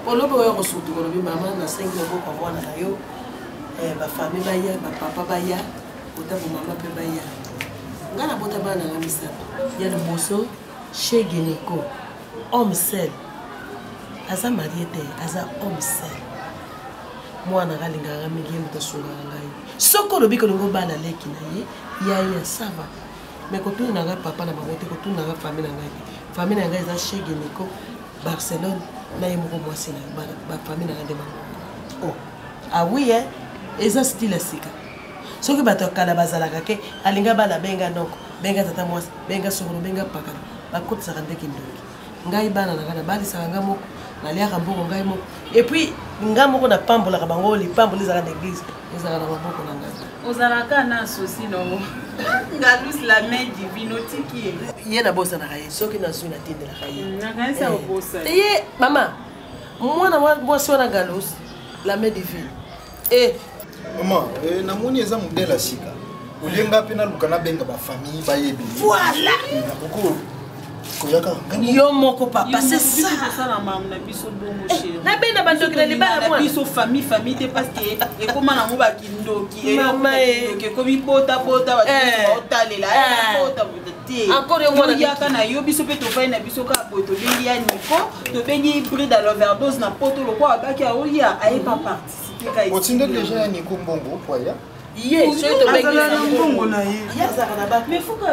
olobi oyo kosutu kolobi mama nasengi loboko mwana na yo bafami baya bapapa baya otabo mama mpe baya nga nabota bana nanga misato ya liboso chez Guénico homme seul aza marie te aza homme seul mwana kalingaka mingi ye moto asungaka ngai soki olobi kolingo bana leki na ye yaya sava mais kotuni na ngai papa na bango te kotuni na ngai fami na ngai te fami na ngai eza chez Guénico Barcelone na ye moko mwasi na bafami na ngai nde bango awi eza style ya sika soki bato ya kala bazalaka ke alinga bana benga ndoko benga tata mwasi benga sokolo benga pakala bakotisaka ndeki ndoki ngai bana na ngai nabalisaka ngai moko naliaka mboko ngai moko epuis ngai moko napambolaka bango lipamboli ezalaka na église ezalaka na maboko na ngai ozalaka na asosi no ngalus la main divine otiki ye nabosanaka ye soki nazwi natindelaka ye nakanisa obosa ye mama mwana mwasi wana galus la main divine Maman, namoni eza modèle ya sika. Olenga pe naluka nabenga bafamille bayebi. Voilà. Yo moko papa, c'est ça. Na benda bandoki na libala mwana. Biso famille te parce que et comment na moba kindoki. Mama ke komi bota ba otalela. Bota te. Encore yo mwana yaka na yo biso pe to fai na biso ka boto bengi ya Nico, to bengi bride à l'overdose na poto lo kwa baki a oya aye pas participer. Otinde déjà ya Nico Mbongo kwa ya. Ye, so to bengi Mbongo na ye. Ya za kana ba. Mais faut que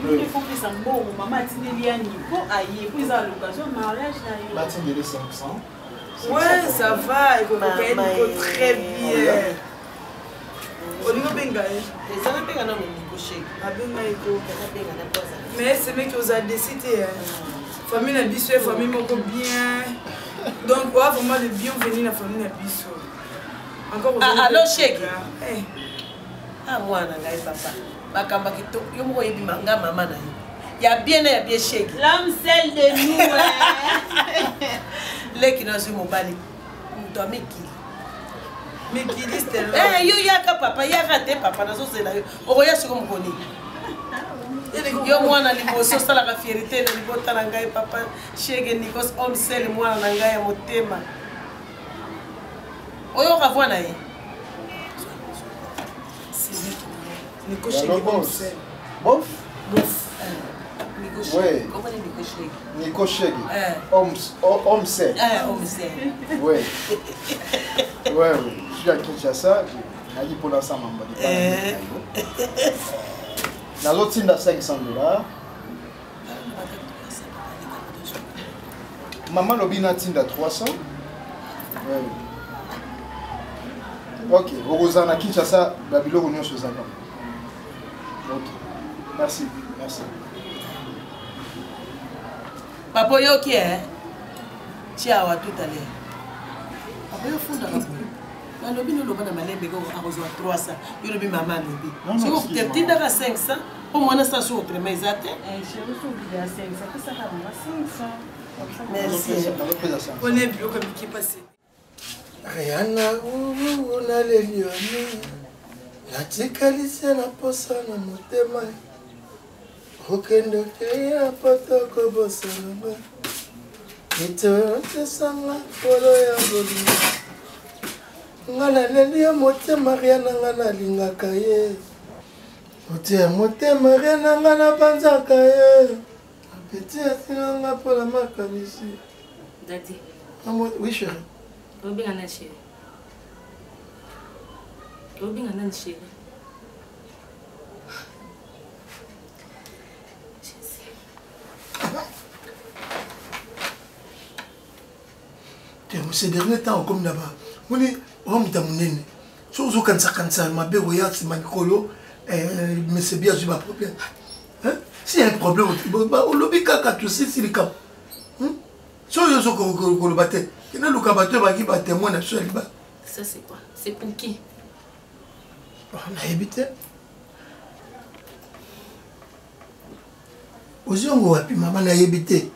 il faut que ça Mbongo maman tindeli ya Nico aye pour ça l'occasion mariage na yo. Ba tindeli 500. Ouais, ça va, il faut très bien. Olingo benga e. Ezana benga na Nico chez. Abenga eko. Benga na poza. Mais c'est mec qui vous a décidé. Famille na biso, famille moko bien. Donc, ouais, vraiment le bienvenue na famille na biso. Encore allo chèque. Ah mwana ngai papa. Bakamba kito yo moko yebi manga mama na yo. Ya bien chèque. L'âme celle de nous. Leki na zo mobali. Mto meki. Meki liste là. Yo yaka papa, yaka te papa na zo zela yo. Okoya siko mukoni. Yo mwana liboso sala ka fierté na libota na ngai papa chèque Nikos homme seul mwana na ngai ya motema. Oyo ka vwana ye. Nico Chèque. Bof? Nico Chèque. Ouais. Comment dit Nico Chèque? Nico Chèque. Homme seul. Homme seul. Ouais. Ouais. Je suis à Kinshasa. Je dis pour l'instant, dans l'autre team, 500 $. Maman Lobina team 300. Ouais. Ok. Rosana Kinshasa, Babylone Union sur Zaka. Ok. Merci. Papa yo qui est? Ciao tout à l'heure. Papa yo funda kapo. Na lobi no loba na malembe ko akozwa 300. Yo lobi mama lobi. Si vous tinda ka 500, au moins ça sur autre mais zate. Je reçois bien 500, ça va 500. Merci. On est bio comme qui passé. Rihanna na lelioni. Natikalise na posa na motema. Okendo keya potoko bosana. Ito tesanga polo ya bolingo. Ngana lelio motema Rihanna ngana lingaka ye. Ote motema Rihanna ngana banzaka ye. Petit asinanga pola makamisi. Daddy. Oui chérie. Robin a chérie. Robin a chérie. Ces derniers temps, comme là-bas, on est homme d'amounene. Chose au kansa, ma béroya, c'est ma colo, mais c'est bien, j'ai pas de problème. S'il y a un problème, on lobby kaka, tu sais, c'est le cas. Si on y a un le battait, il y a le cabateur qui va témoigner sur le bas. Ça, c'est quoi? C'est pour qui? On a évité. Aussi, on a pu maman a évité.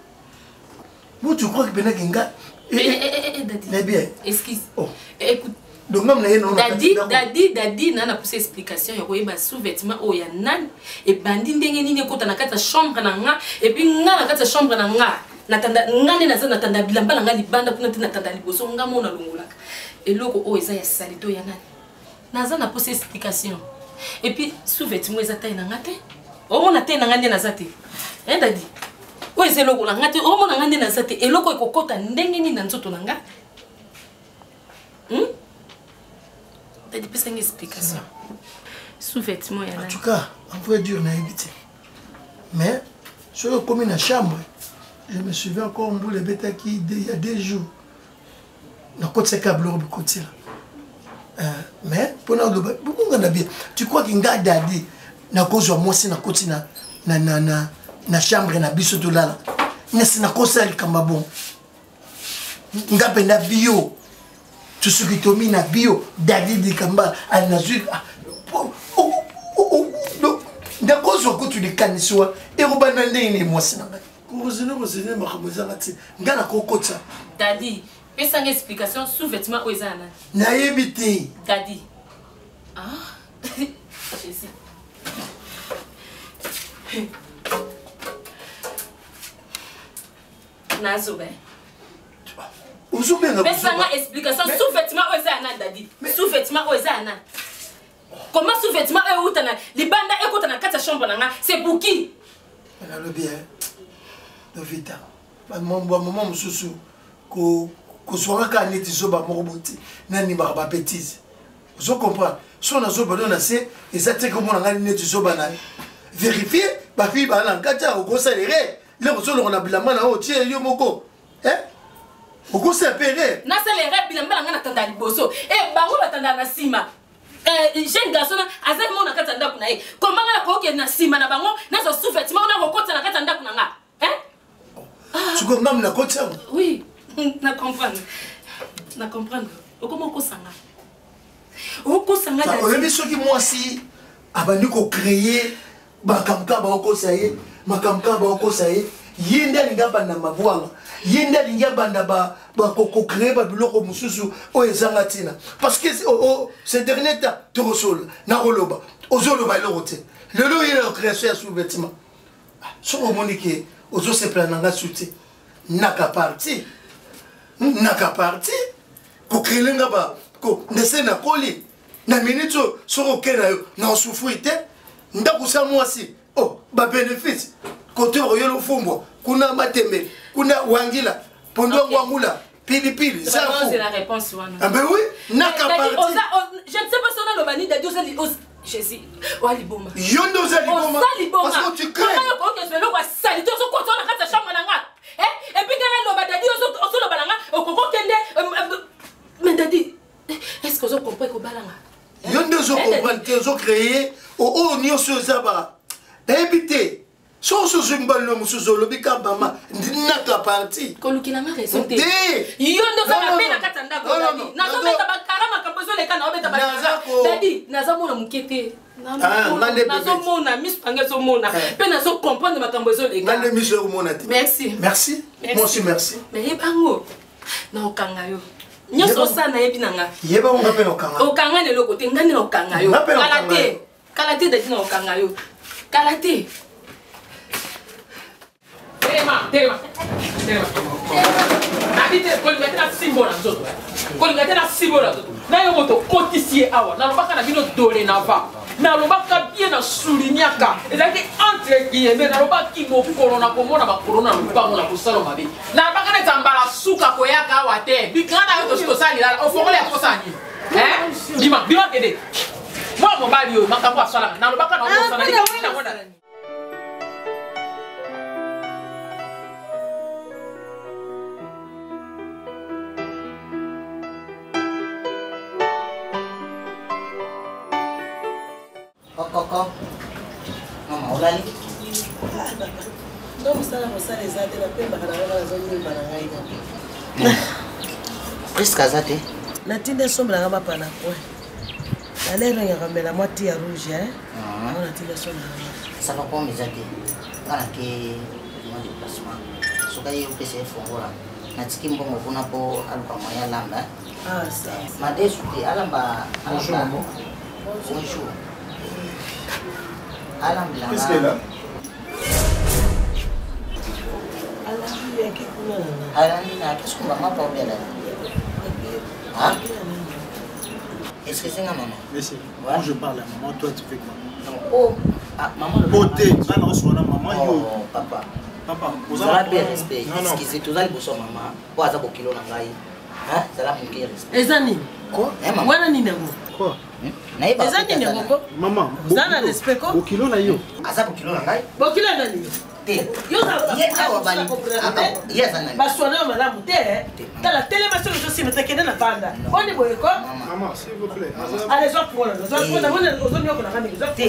Vous, tu crois que Benaginga. Daddy, excuse. Écoute, donc même Daddy n'a pas explication. Il y a sous-vêtement, il y a nan et bandit ndenge nini kota na kata chambre na nga et puis nga na kata chambre na nga. natanda ngane naza natanda bilamba na ngali banda kuna tina natanda liboso ngamo na longolaka eloko o eza ya salito ya nani naza na pose explication et puis sous-vêtement eza taille na ngate o mona taille na ngande naza te dadi o eza eloko na ngate o mona ngande naza te eloko ekokota ndenge nini na nzoto na nga dadi pesa une explication sous-vêtement ya nani en tout cas on pourrait dire na éviter mais sur le comme une chambre je me souviens encore on boule bêta qui il y a des jours na côté ce câble au côté là mais pour nous beaucoup on a bien tu crois qu'il garde dadi na cause moi c'est na côté na chambre na biso to là na c'est na cause elle kama bon ngapenda bio tout ce qui tombe na bio dadi di kamba al nazui na cause ko tu dikaniswa et robana ndenge moi c'est na Rosine makamozangati ngana kokotsa dadi pesa une explication sous-vêtement ozana na yebite dadi Jésus nazobe uzubenga pesa une explication sous-vêtement ozana dadi sous-vêtement ozana comment sous-vêtement utana libanda ekotana kata chambre nanga c'est pour qui na le bien Vita, maman mususu ko soanga ka neti zoba moroboti nani ba bêtise. Vous comprenez? Si on a zoba on a c'est exactement comme on a neti zoba na vérifier ba fi ba na ngata ko salere le ko on a bilamba na o tie yo moko ko sepere na salere bilamba na tanda liboso bango batanda na sima jeune garçon azali mona kata ndako na ye comment na ko ke na sima na bango na so sous-vêtement na ko kota na kata ndako na nga tu comprends la côte ça? Oui, na comprendre. Na comprendre. Comment on sanga? On sanga dadi. On est sûr que moi si abandi ko créer bakamka ba ko saye, makamka ba ko saye, yenda linga banda mabwanga. Yenda linga banda ba ko créer ba biloko mususu o ezanga tina. Parce que ces derniers temps tu resol na roloba. Ozolo ba lorote. Le lo il a créé sous vêtement. So o monique ozo se plananga suti naka parti ko krelenga ba ko ndese na koli na minito soko kena yo na souffrite ndaku sa mwasi ba bénéfice côté royolo fumbo kuna matembe kuna wangila pondo ngwangula pilipili ça c'est la réponse wana ah ben oui naka parti je ne sais pas si on a le bani de Dieu Jésus, Waliboma. Yondo Zaliboma. Parce que tu crains. Quand je vais le voir saliter, on se compte on a chambre nanga. Et puis quand on a dadi on se le balanga, on comprend kende. Mais dadi, est-ce que vous comprenez que balanga? Yondo zo comprendre que zo créer au nio so zaba. Éviter. So so zimbalo musuzo lobika mama ndinaka parti. Kolukina ma raison te. Yondo za na pena katanda ko dadi. Na zo meta bakarama kambozo le kana obeta balanga. Dadi, naza mona mukete. Nazo mona miss pangezo mona. Pe nazo comprendre makambo zo le kana. Ngande miss le mona te. Merci. Merci. Moi aussi merci. Mais yebango. Na okanga yo. Nyoso sana yebi nanga. Yeba on appelle okanga. Okanga ne loko te ngani na okanga yo. Kalate. Kalate dadi na okanga yo. Kalate. Tema. Habite kolingate na simbola nzoto. Kolingate na simbola nzoto. Na yo moto kotisie awa. Na lobaka na bino dole na va. Na lobaka bien na souligniaka. Ezaki entre guillemets na lobaka ki mokolo na komona ba corona lupango na kusalo mabe. Na lobaka na tambala suka koyaka awa te. Bikana yo to sali la ofongole ya kosani. Bima kede. Moi mobali yo makambo asala. Na lobaka na osana na mona. Koko. Mama ulali. Ndo msala msala zate na pemba kana wala zonyi bana ngaida. Priska zate. Natinda sombra ngama pana kwa. Na lero ngakamela mwati ya rouge Ona tinda sombra. Sala kwa mizate. Kana ke mo déplacement. Soka yo pese fongola. Na tiki mbongo kuna po album ya lamba. Ça. Madesu di alamba. Bonjour. Alhamdulillah. Qu'est-ce qu'elle a? Qu'est-ce qu'on va m'apporter là? Est-ce que c'est ma maman? Merci. Quand je parle à maman, toi tu fais quoi? Oh, maman. Beauté, maman, papa. Papa, vous avez bien respect. Excusez, tous les beaux maman. Vous avez beaucoup de kilos dans l'aïe. Hein? Ça l'a manqué respect. Ezani. Quoi? Voilà ni nango. Quoi? Ezani nango. Maman, Zana respect ko? beaucoup de kilos là yo. Asa beaucoup de kilos dans l'aïe. Beaucoup de kilos dans l'aïe. Yo za baswana malamu te tala tele baso zo sima tekene na banda oni boyeko maman s'il vous plaît allez zo pour na mona ozo nyoko na kani zo te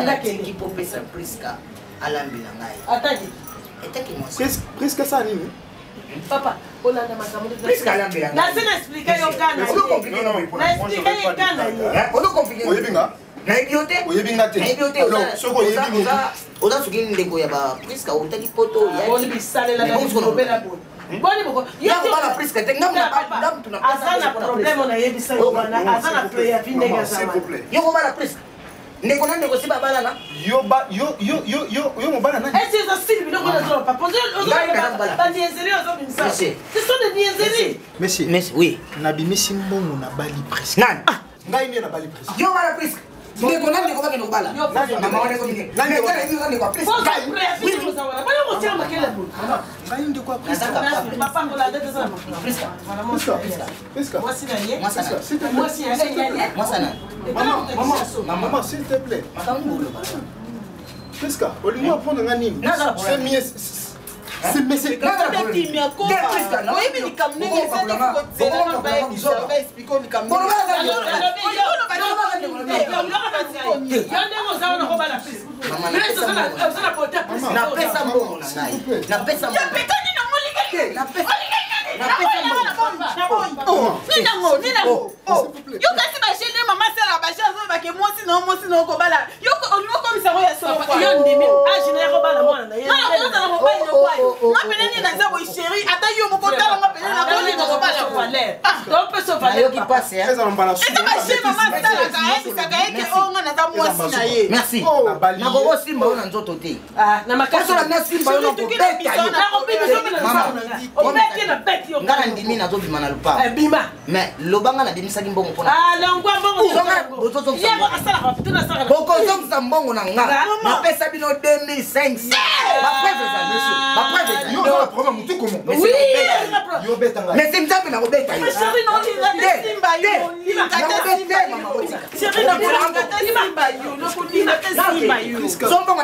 la qui popé ça Priska alambila ngai ataki etaki moi Priska ça nini papa ona na makambo Priska alambila na sina expliquer yo kana on compliqué non na expliquer yo kana on compliqué oyebinga na ibiote oyebinga te soko oyebinga oza soki ndeko ya bapriska otaki poto boni bisalela na bobela boni boni boko yo bana priska te ngamu azana problème na yebisa yo bana azana player vinega zama yo ko bana priska ndeko na ndeko si babala na yo mobala na est-ce que ça signe biloko na zo papa poser ba niaiserie zo binsa ce sont des niaiseries monsieur oui na bimisi mbongo na bali priska nani ngai ndiye na bali priska yo bana priska ndeko na ndeko bakeno bala mama wane ko ndeko na ndeko ndeko priska ngai ndeko priska mapango la tête ça priska moi si na ye moi si na maman s'il te plaît priska olingo apprendre nga nini c'est mieux c'est mais c'est merci nakoko simba oyo na nzoto te nga na ndimi nazobima na lupango mais lobanga nabimisaki mbongo mpona bokozongisa mbongo na nga napesa bino 2500 mais si nzambe nakobeta sombongo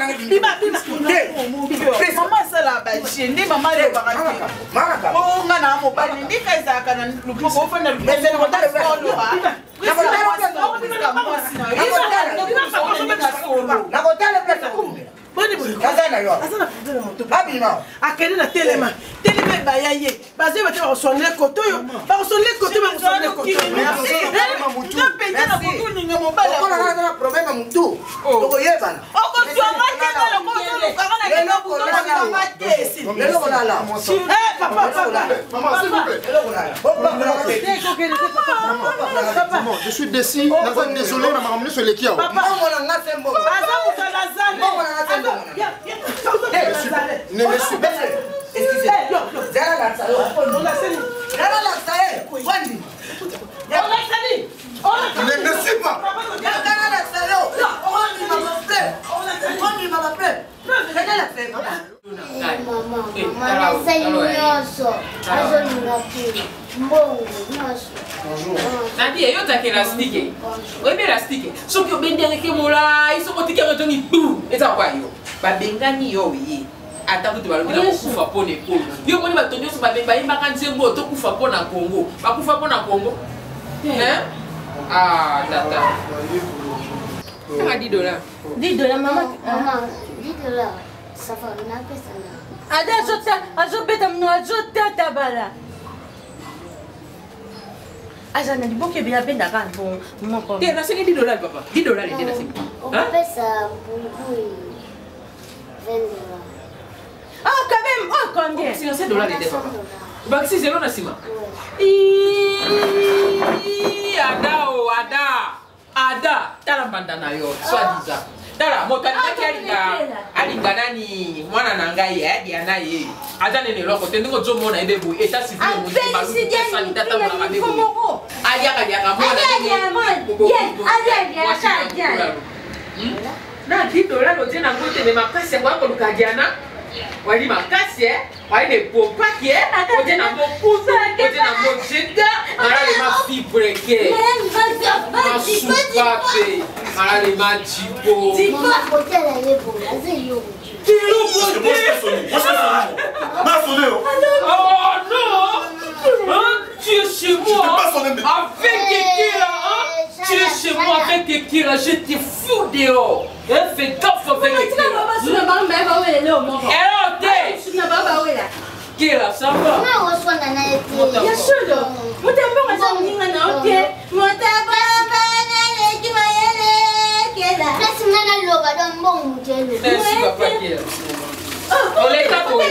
akende na telema baya ye baze bate bakoswanela koto oyo bakoswanela koto bakoswanela problème mutu tokoyebana je suis déçu désolé na makambo nyonso eleki awa Ne suis pas. Nadia, yo take elastique. Oyebi elastique. Soki obendereke molai, soko tikere toni bou. Eza kwa yo. Babengani yo ye. Ata kuti balobela kokufa pona ekolo. Yo moni bato nyonso bayimbaka nzembo tokufa pona Congo. Bakufa pona Congo. Hein? Ah, tata. Ah, 10 dollars. 10 dollars, maman. Maman, 10 dollars. Ça va, on a fait ça là. Ada azobeta mno azotata bala. Aza na liboke bien penda kan bon moko. T'es rasé 10 dollars papa. 10 dollars était rasé. On fait ça pour 20 dollars. Ah quand même, oh combien? Si 5 dollars était papa. Bah si c'est là Sima. Ada oh ada. Ada tala bandana yo soi-disant. tala moto alinga nani mwana na ngai ya na ye aza nene loko te ndingo zomona ebe boye eta sifile mo balu sani tata mona mabe boye aliaka mwana na $10 lotie na ngote me makasi yango akoluka diana wali makasi wali ne popaki oje na mokuzu oje na mojeda marale ma fibre ke masupape marale ma jipo oh non tu es chez moi avec Kekira tu es chez moi avec Kekira je te fous dehors fais gaffe avec Kekira Kira, ça va? Merci papa Kira. On est là pour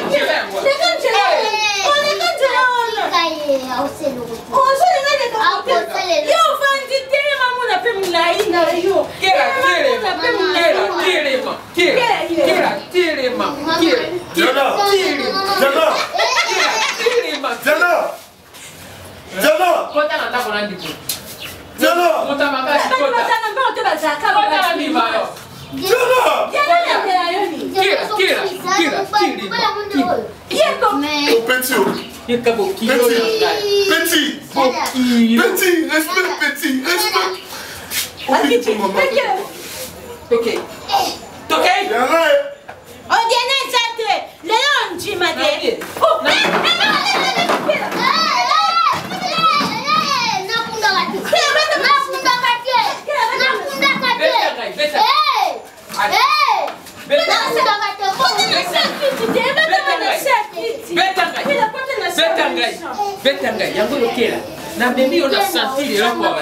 na mimi on a senti les gens quoi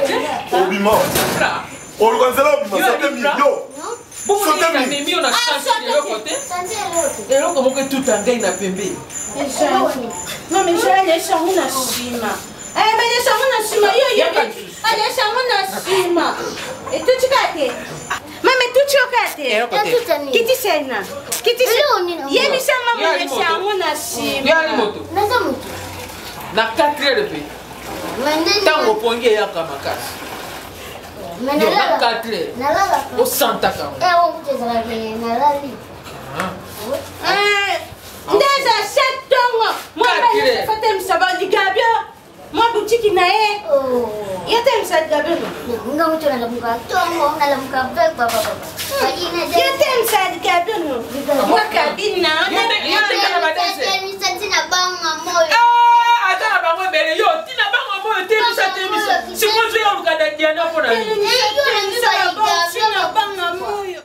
obima organiser obima ça te yo beaucoup de mimi on a senti les gens côté et là comment que tout en gagne na pembe non mais je les change na shima mais les change na shima yo les change na shima et tout chikate mama tout chokate kiti sena yemi sama mama les change na shima ya moto na 4 heures de paix tango ponge ya kamakasi na 4 heures au santa kama ndaza setongo mwana fate msabandi gabyo mwa boutique na ye yete msabandi gabyo nga mtu na lamuka tongo na lamuka baba yete msabandi gabyo mwa kabina yete na badese ni santina banga moyo atana bango bele yo tina bango moyo temisa sikozo yo lukanda diana pona ni yo banga moyo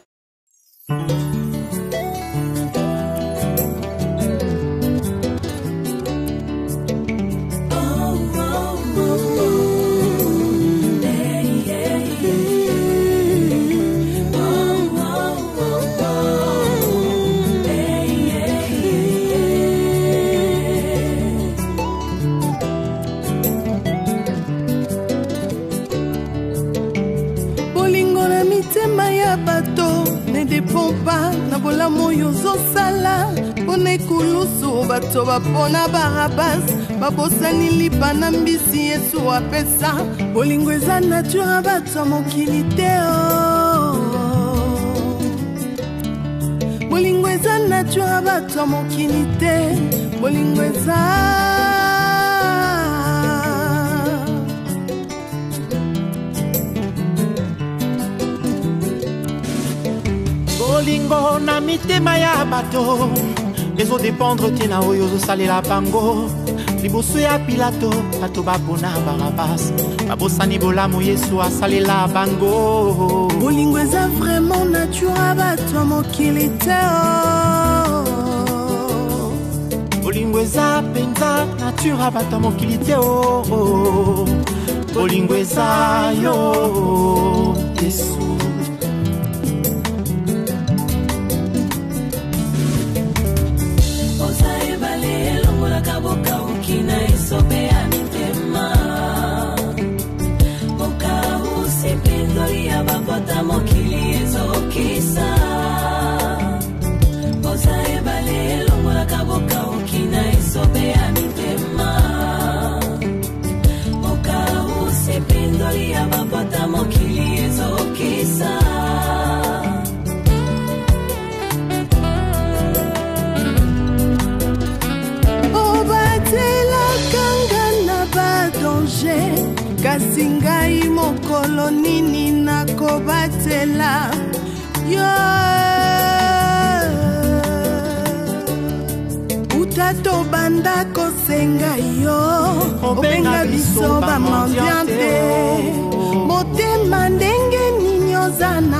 ne dépend pas na bolamu yozosala mpona ekulusu bato bapona barabas babosani lipa na mbisi yesu apesa bolingo eza nature ya bato ya mokili te bolingo eza nature ya bato ya mokili te bolingo eza bolingo na mitema ya bato ezodépendre tina oyo ozosalela bango liboso ya pilato bato bapona barabas babosani bolamu yesu asalela bango bolingo eza vraiment nature ya bato ya mokili te bolingo eza mpenza nature ya bato ya mokili te bolingo eza yo yesu Boka ukina isobe ya mitema Boka usipindoli ya babota mokili ezo kisa yo nini nakobatela yo utato banda kosenga yo obenga biso bamandiante motema ndenge nini ozana